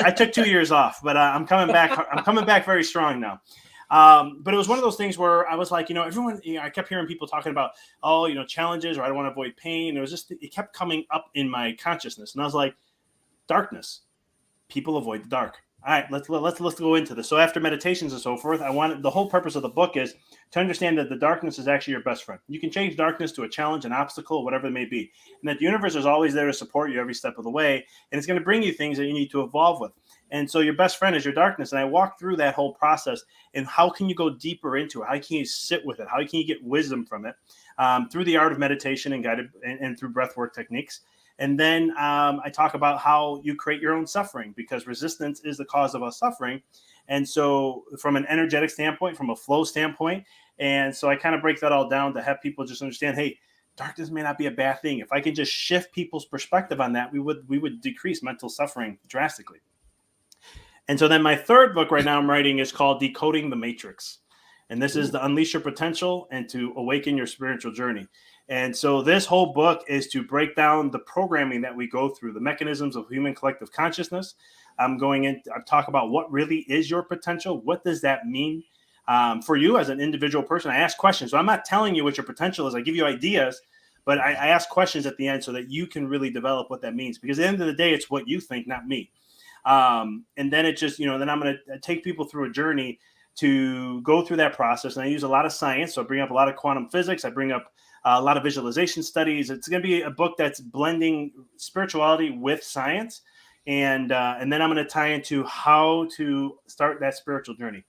I took 2 years off, but I'm coming back. I'm coming back very strong now. But it was one of those things where I was like, everyone, I kept hearing people talking about, challenges, or I don't want to avoid pain. It kept coming up in my consciousness. And I was like, darkness, people avoid the dark. All right, let's go into this. So after meditations and so forth, the whole purpose of the book is to understand that the darkness is actually your best friend. You can change darkness to a challenge, an obstacle, whatever it may be. And that the universe is always there to support you every step of the way. And it's going to bring you things that you need to evolve with. And so your best friend is your darkness. And I walk through that whole process and how can you go deeper into it? How can you sit with it? How can you get wisdom from it? Through the art of meditation and guided and through breathwork techniques. And then I talk about how you create your own suffering, because resistance is the cause of us suffering. And so from an energetic standpoint, from a flow standpoint. And so I kind of break that all down to have people just understand, hey, darkness may not be a bad thing. If I can just shift people's perspective on that, we would decrease mental suffering drastically. And so then my third book right now I'm writing is called Decoding the Matrix. And this is to unleash your potential and to awaken your spiritual journey. And so this whole book is to break down the programming that we go through, the mechanisms of human collective consciousness. I'm talk about what really is your potential. What does that mean for you as an individual person? I ask questions. So I'm not telling you what your potential is. I give you ideas, but I ask questions at the end so that you can really develop what that means. Because at the end of the day, it's what you think, not me. And then it just, then I'm going to take people through a journey to go through that process. And I use a lot of science. So I bring up a lot of quantum physics. I bring up a lot of visualization studies. It's going to be a book that's blending spirituality with science. And then I'm going to tie into how to start that spiritual journey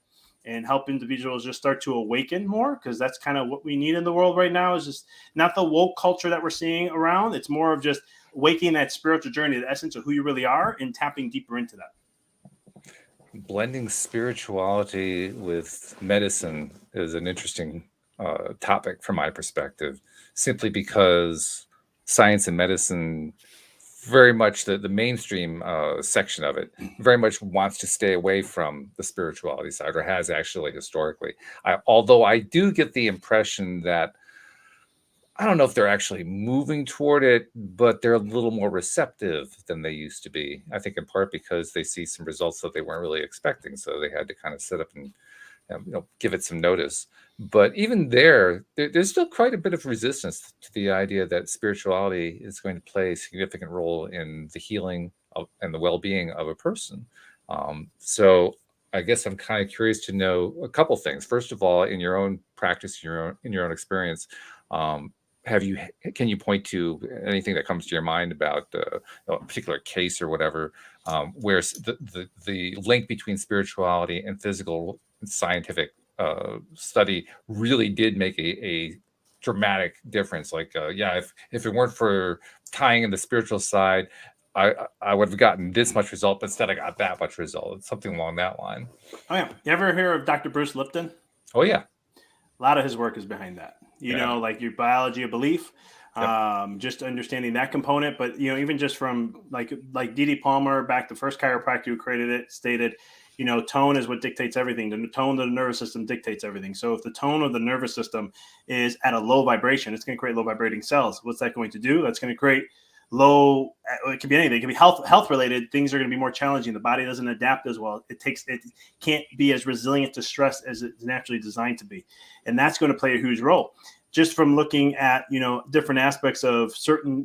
and help individuals just start to awaken more, because that's kind of what we need in the world right now, is just not the woke culture that we're seeing around. It's more of just waking that spiritual journey, the essence of who you really are, and tapping deeper into that. Blending spirituality with medicine is an interesting topic from my perspective, simply because science and medicine, very much the mainstream section of it, very much wants to stay away from the spirituality side, or has actually historically. Although I do get the impression that, I don't know if they're actually moving toward it, but they're a little more receptive than they used to be. I think in part because they see some results that they weren't really expecting. So they had to kind of sit up and give it some notice. But even there's still quite a bit of resistance to the idea that spirituality is going to play a significant role in the healing and the well-being of a person. So I guess I'm kind of curious to know a couple things. First of all, in your own practice, in your own experience, can you point to anything that comes to your mind about a particular case or whatever, where the link between spirituality and physical and scientific study really did make a dramatic difference? Like, if it weren't for tying in the spiritual side, I would have gotten this much result, but instead I got that much result. It's something along that line. Oh yeah. You ever hear of Dr. Bruce Lipton? Oh yeah. A lot of his work is behind that. Like your biology of belief, just understanding that component. But, even just from like D.D. Palmer, back the first chiropractor who created it, stated, tone is what dictates everything. The tone of the nervous system dictates everything. So if the tone of the nervous system is at a low vibration, it's going to create low vibrating cells. What's that going to do? That's going to create it could be anything. It could be health related. Things are going to be more challenging. The body doesn't adapt as well. It can't be as resilient to stress as it's naturally designed to be. And that's going to play a huge role. Just from looking at, different aspects of certain,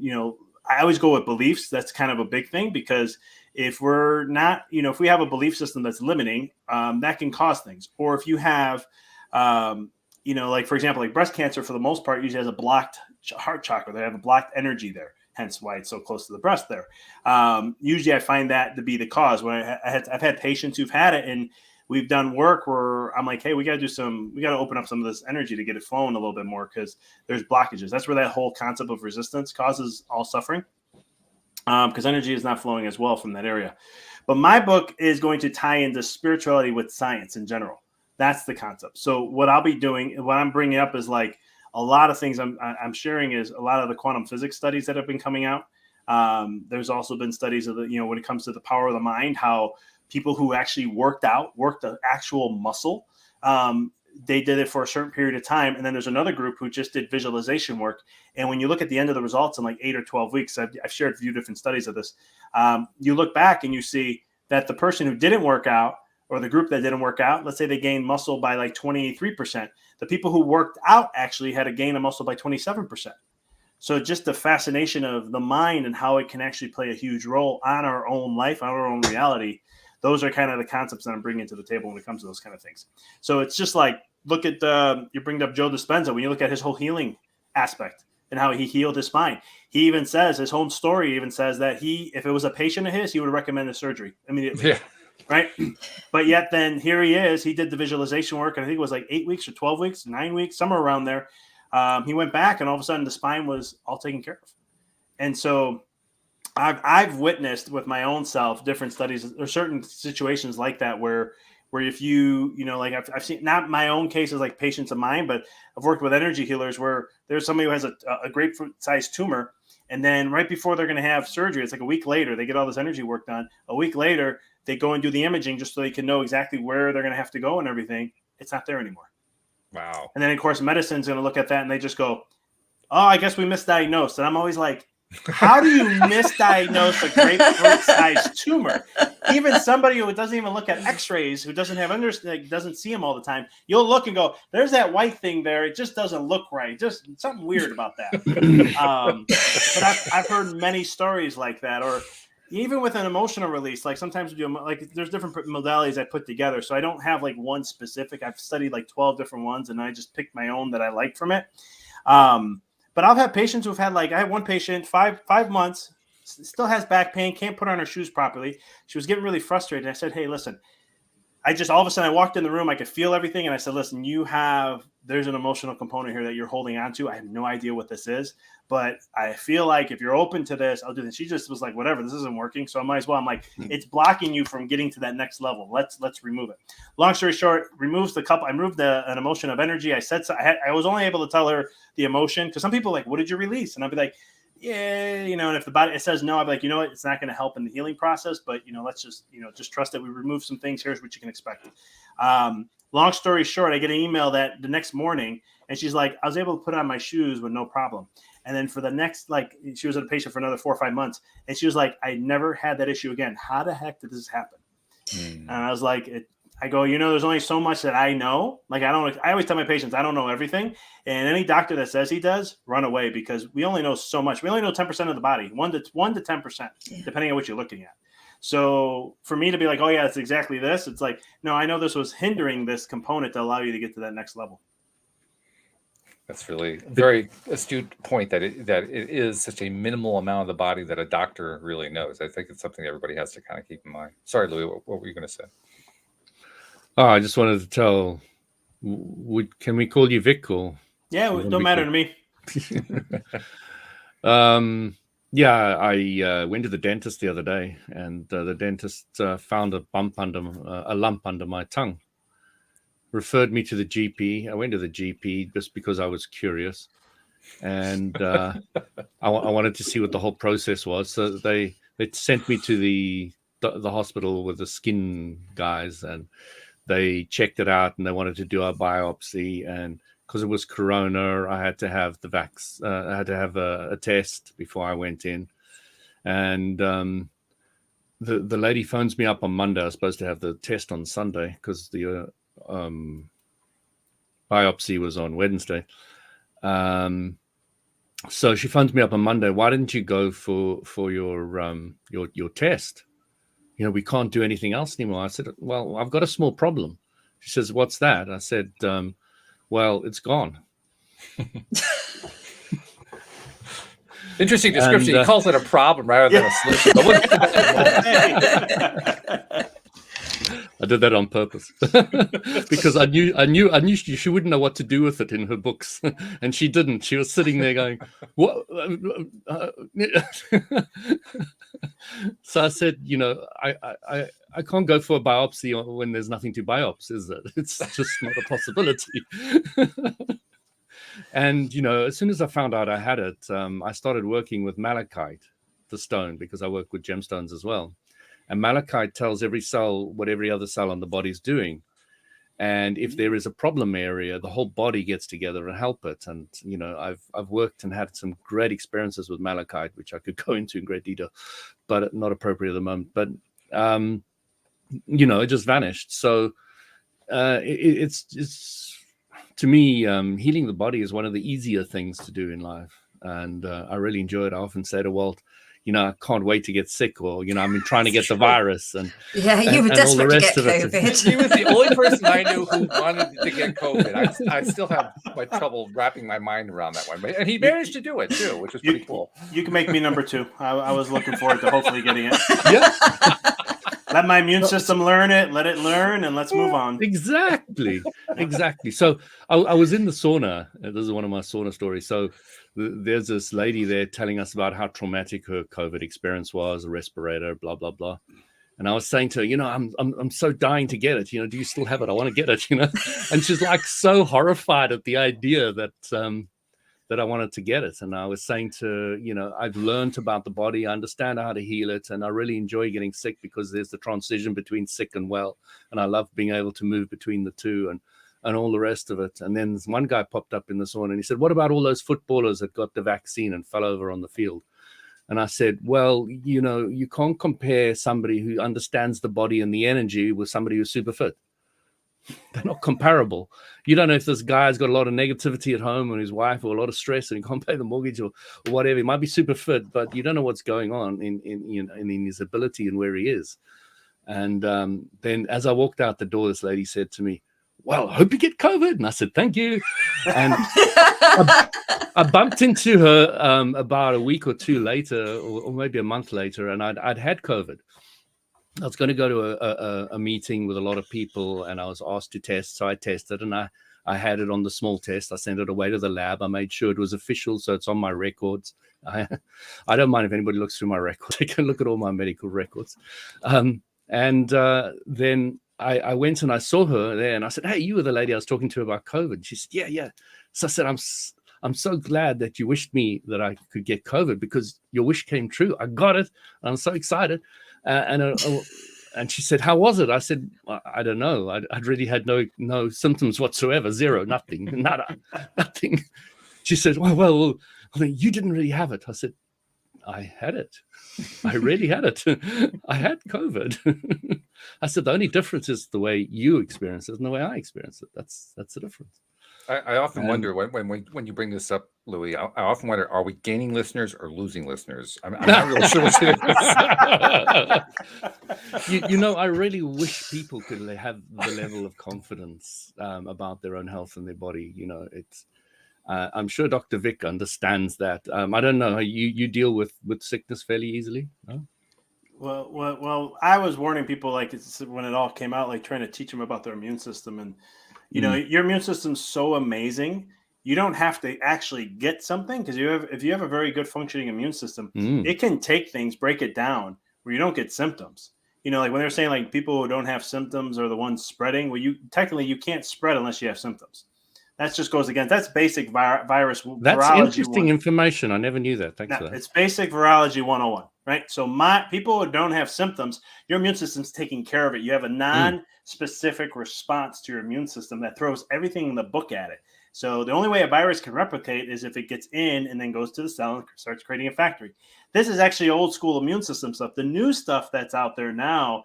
I always go with beliefs. That's kind of a big thing, because if we're not, if we have a belief system that's limiting, that can cause things. Or if you have, like, for example, like breast cancer, for the most part, usually has a blocked heart chakra. They have a blocked energy there. Hence why it's so close to the breast there. Usually I find that to be the cause. When I've had patients who've had it, and we've done work where I'm like, hey, we got to open up some of this energy to get it flowing a little bit more, because there's blockages. That's where that whole concept of resistance causes all suffering. because energy is not flowing as well from that area. But my book is going to tie into spirituality with science in general. That's the concept. So what I'll be doing, what I'm bringing up is like a lot of things I'm sharing is a lot of the quantum physics studies that have been coming out. There's also been studies of the, when it comes to the power of the mind, how people who actually worked the actual muscle, they did it for a certain period of time. And then there's another group who just did visualization work. And when you look at the end of the results in like 8 or 12 weeks, I've shared a few different studies of this. You look back and you see that the person who didn't work out, or the group that didn't work out, let's say they gained muscle by like 23%. The people who worked out actually had a gain of muscle by 27%. So just the fascination of the mind and how it can actually play a huge role on our own life, on our own reality. Those are kind of the concepts that I'm bringing to the table when it comes to those kind of things. So it's just like, look at you bring up Joe Dispenza, when you look at his whole healing aspect and how he healed his spine. He even says, his whole story even says that if it was a patient of his, he would recommend a surgery immediately. Yeah. Right. But yet then here he is, he did the visualization work. And I think it was like 8 weeks or 12 weeks, 9 weeks, somewhere around there. He went back and all of a sudden the spine was all taken care of. And so I've witnessed with my own self different studies or certain situations like that where if like I've seen, not my own cases like patients of mine, but I've worked with energy healers where there's somebody who has a grapefruit-sized tumor. And then right before they're going to have surgery, it's like a week later, they get all this energy work done. A week later, they go and do the imaging just so they can know exactly where they're going to have to go and everything. It's not there anymore. Wow. And then, of course, medicine's going to look at that and they just go, oh, I guess we misdiagnosed. And I'm always like, how do you misdiagnose a grapefruit-sized tumor? Even somebody who doesn't even look at x-rays, who doesn't have doesn't see them all the time, you'll look and go, there's that white thing there. It just doesn't look right. Just something weird about that. But I've heard many stories like that. Or even with an emotional release, like sometimes we do, like there's different modalities I put together. So I don't have like one specific. I've studied like 12 different ones and I just picked my own that I like from it. But I've had patients who've had, like, I had one patient, five months, still has back pain, can't put on her shoes properly. She was getting really frustrated. I said, hey, listen, all of a sudden I walked in the room, I could feel everything. And I said, listen, there's an emotional component here that you're holding on to. I have no idea what this is, but I feel like if you're open to this, I'll do this. She just was like, whatever, this isn't working. So I might as well. I'm like, it's blocking you from getting to that next level. Let's remove it. Long story short, I removed an emotion of energy. I said, so I was only able to tell her the emotion, because some people are like, what did you release? And I'd be like, yeah, and if the body it says no, I'd be like, you know what, it's not going to help in the healing process, but let's just trust that we remove some things. Here's what you can expect. Long story short, I get an email that the next morning, and she's like, I was able to put on my shoes with no problem. And then for the next, she was a patient for another 4 or 5 months, and she was like, I never had that issue again. How the heck did this happen? And I was like, I go, there's only so much that I know. Like, I always tell my patients, I don't know everything. And any doctor that says he does, run away, because we only know so much. We only know 10% of the body, 1 to 10%, depending on what you're looking at. So for me to be like, oh yeah, it's exactly this. It's like, no, I know this was hindering this component to allow you to get to that next level. That's really a very astute point, that it is such a minimal amount of the body that a doctor really knows. I think it's something everybody has to kind of keep in mind. Sorry, Louis, what were you going to say? Oh, I just wanted to tell, can we call you Vic? Or yeah, it don't matter to me. Yeah, I went to the dentist the other day, and the dentist found a lump under my tongue. Referred me to the GP. I went to the GP just because I was curious, and I wanted to see what the whole process was. So they sent me to the hospital with the skin guys, and they checked it out, and they wanted to do a biopsy. And because it was corona, I had to have I had to have a test before I went in. And the lady phones me up on Monday. I was supposed to have the test on Sunday because the biopsy was on Wednesday. So she phones me up on Monday. Why didn't you go for your test? We can't do anything else anymore. I said, well, I've got a small problem. She says, what's that? I said, well, it's gone. Interesting description. He calls it a problem rather than a solution. But I did that on purpose because I knew she wouldn't know what to do with it in her books, and she didn't. She was sitting there going, "What?" So I said, I can't go for a biopsy when there's nothing to biopsy, is it? It's just not a possibility. And as soon as I found out I had it, I started working with malachite, the stone, because I work with gemstones as well. And malachite tells every cell what every other cell on the body is doing. And if there is a problem area, the whole body gets together and help it. And, I've worked and had some great experiences with malachite, which I could go into in great detail, but not appropriate at the moment. But, it just vanished. So it's to me, healing the body is one of the easier things to do in life. And I really enjoy it. I often say to Walt, I can't wait to get sick, or, I'm trying to get the virus. And yeah, you were desperate to get COVID. He was the only person I knew who wanted to get COVID. I still have my trouble wrapping my mind around that one. And he managed to do it too, which is pretty cool. You can make me number 2. I was looking forward to hopefully getting it. Yeah. Let my immune system learn it, let it learn, and let's move on. Exactly. So I was in the sauna. This is one of my sauna stories. So there's this lady there telling us about how traumatic her COVID experience was, a respirator, blah, blah, blah. And I was saying to her, I'm so dying to get it. Do you still have it? I want to get it, And she's like so horrified at the idea that I wanted to get it. And I was saying to, I've learned about the body, I understand how to heal it, and I really enjoy getting sick because there's the transition between sick and well. And I love being able to move between the two and all the rest of it. And then one guy popped up in the sauna and he said, what about all those footballers that got the vaccine and fell over on the field? And I said, well, you can't compare somebody who understands the body and the energy with somebody who's super fit. They're not comparable. You don't know if this guy's got a lot of negativity at home and his wife, or a lot of stress and he can't pay the mortgage or whatever. He might be super fit, but you don't know what's going on in his ability and where he is. And then as I walked out the door, this lady said to me, well, I hope you get COVID. And I said, thank you. And I bumped into her about a week or two later, or maybe a month later, and I'd had COVID. I was going to go to a meeting with a lot of people, and I was asked to test. So I tested, and I had it on the small test. I sent it away to the lab. I made sure it was official, so it's on my records. I don't mind if anybody looks through my records. They can look at all my medical records. Then I went and I saw her there, and I said, hey, you were the lady I was talking to about COVID. She said, yeah. So I said, I'm so glad that you wished me that I could get COVID, because your wish came true. I got it. I'm so excited. And she said, how was it? I said, well, I don't know. I'd really had no symptoms whatsoever. Zero, nothing, nada, nothing. She said, well, you didn't really have it. I said, I had it. I really had it. I had COVID. I said, the only difference is the way you experience it and the way I experience it. That's the difference. I often wonder when you bring this up, Louis, I often wonder, are we gaining listeners or losing listeners? I'm not really sure which it is. I really wish people could have the level of confidence about their own health and their body. It's I'm sure Dr. Vic understands that. I don't know. You deal with sickness fairly easily? No? Well, I was warning people when it all came out, trying to teach them about their immune system. And, your immune system's so amazing. You don't have to actually get something, because if you have a very good functioning immune system, it can take things, break it down where you don't get symptoms. When they're saying people who don't have symptoms are the ones spreading, well, you can't spread unless you have symptoms. That just goes against, that's basic virus virology. That's interesting information. I never knew that. Thanks for that. It's basic virology 101, right? So people who don't have symptoms, your immune system's taking care of it. You have a non-specific response to your immune system that throws everything in the book at it. So the only way a virus can replicate is if it gets in and then goes to the cell and starts creating a factory. This is actually old school immune system stuff. The new stuff that's out there now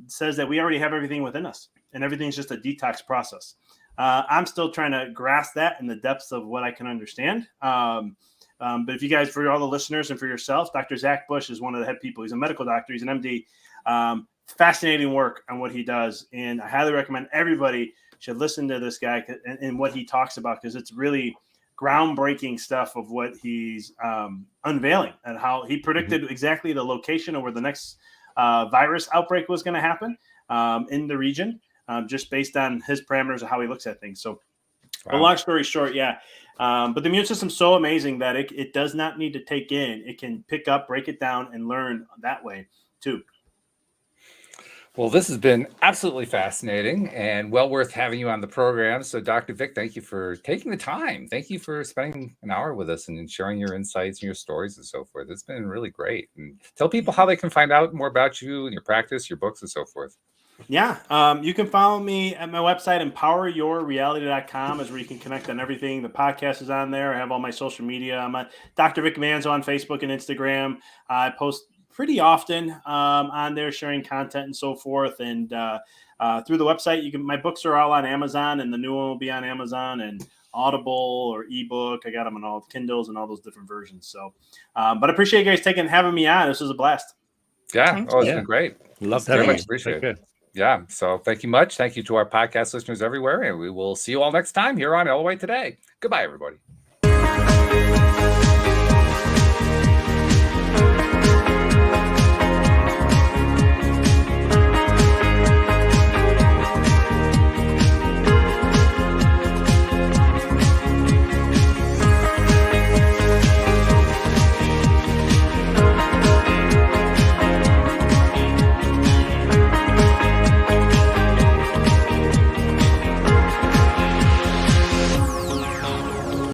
says that we already have everything within us, and everything's just a detox process. I'm still trying to grasp that in the depths of what I can understand. But if you guys, for all the listeners and for yourself, Dr. Zach Bush is one of the head people. He's a medical doctor. He's an MD. Fascinating work on what he does. And I highly recommend everybody should listen to this guy and what he talks about, because it's really groundbreaking stuff of what he's unveiling, and how he predicted exactly the location of where the next virus outbreak was going to happen. in the region, just based on his parameters of how he looks at things. So, Wow. long story short, yeah. But the immune system's so amazing that it does not need to take in. It can pick up, break it down, and learn that way too. Well, this has been absolutely fascinating and well worth having you on the program. So, Dr. Vic, thank you for taking the time. Thank you for spending an hour with us and sharing your insights and your stories and so forth. It's been really great. And tell people how they can find out more about you and your practice, your books, and so forth. Yeah. You can follow me at my website, empoweryourreality.com, is where you can connect on everything. The podcast is on there. I have all my social media. I'm a Dr. Vic Manzo on Facebook and Instagram. I post pretty often on there, sharing content and so forth. And through the website, my books are all on Amazon, and the new one will be on Amazon and Audible or ebook. I got them on all Kindles and all those different versions. So, but I appreciate you guys having me on. This was a blast. Yeah. It's been great. Love very having much you. appreciate it. Yeah. So thank you much. Thank you to our podcast listeners everywhere. And we will see you all next time here on Elevate Today. Goodbye, everybody.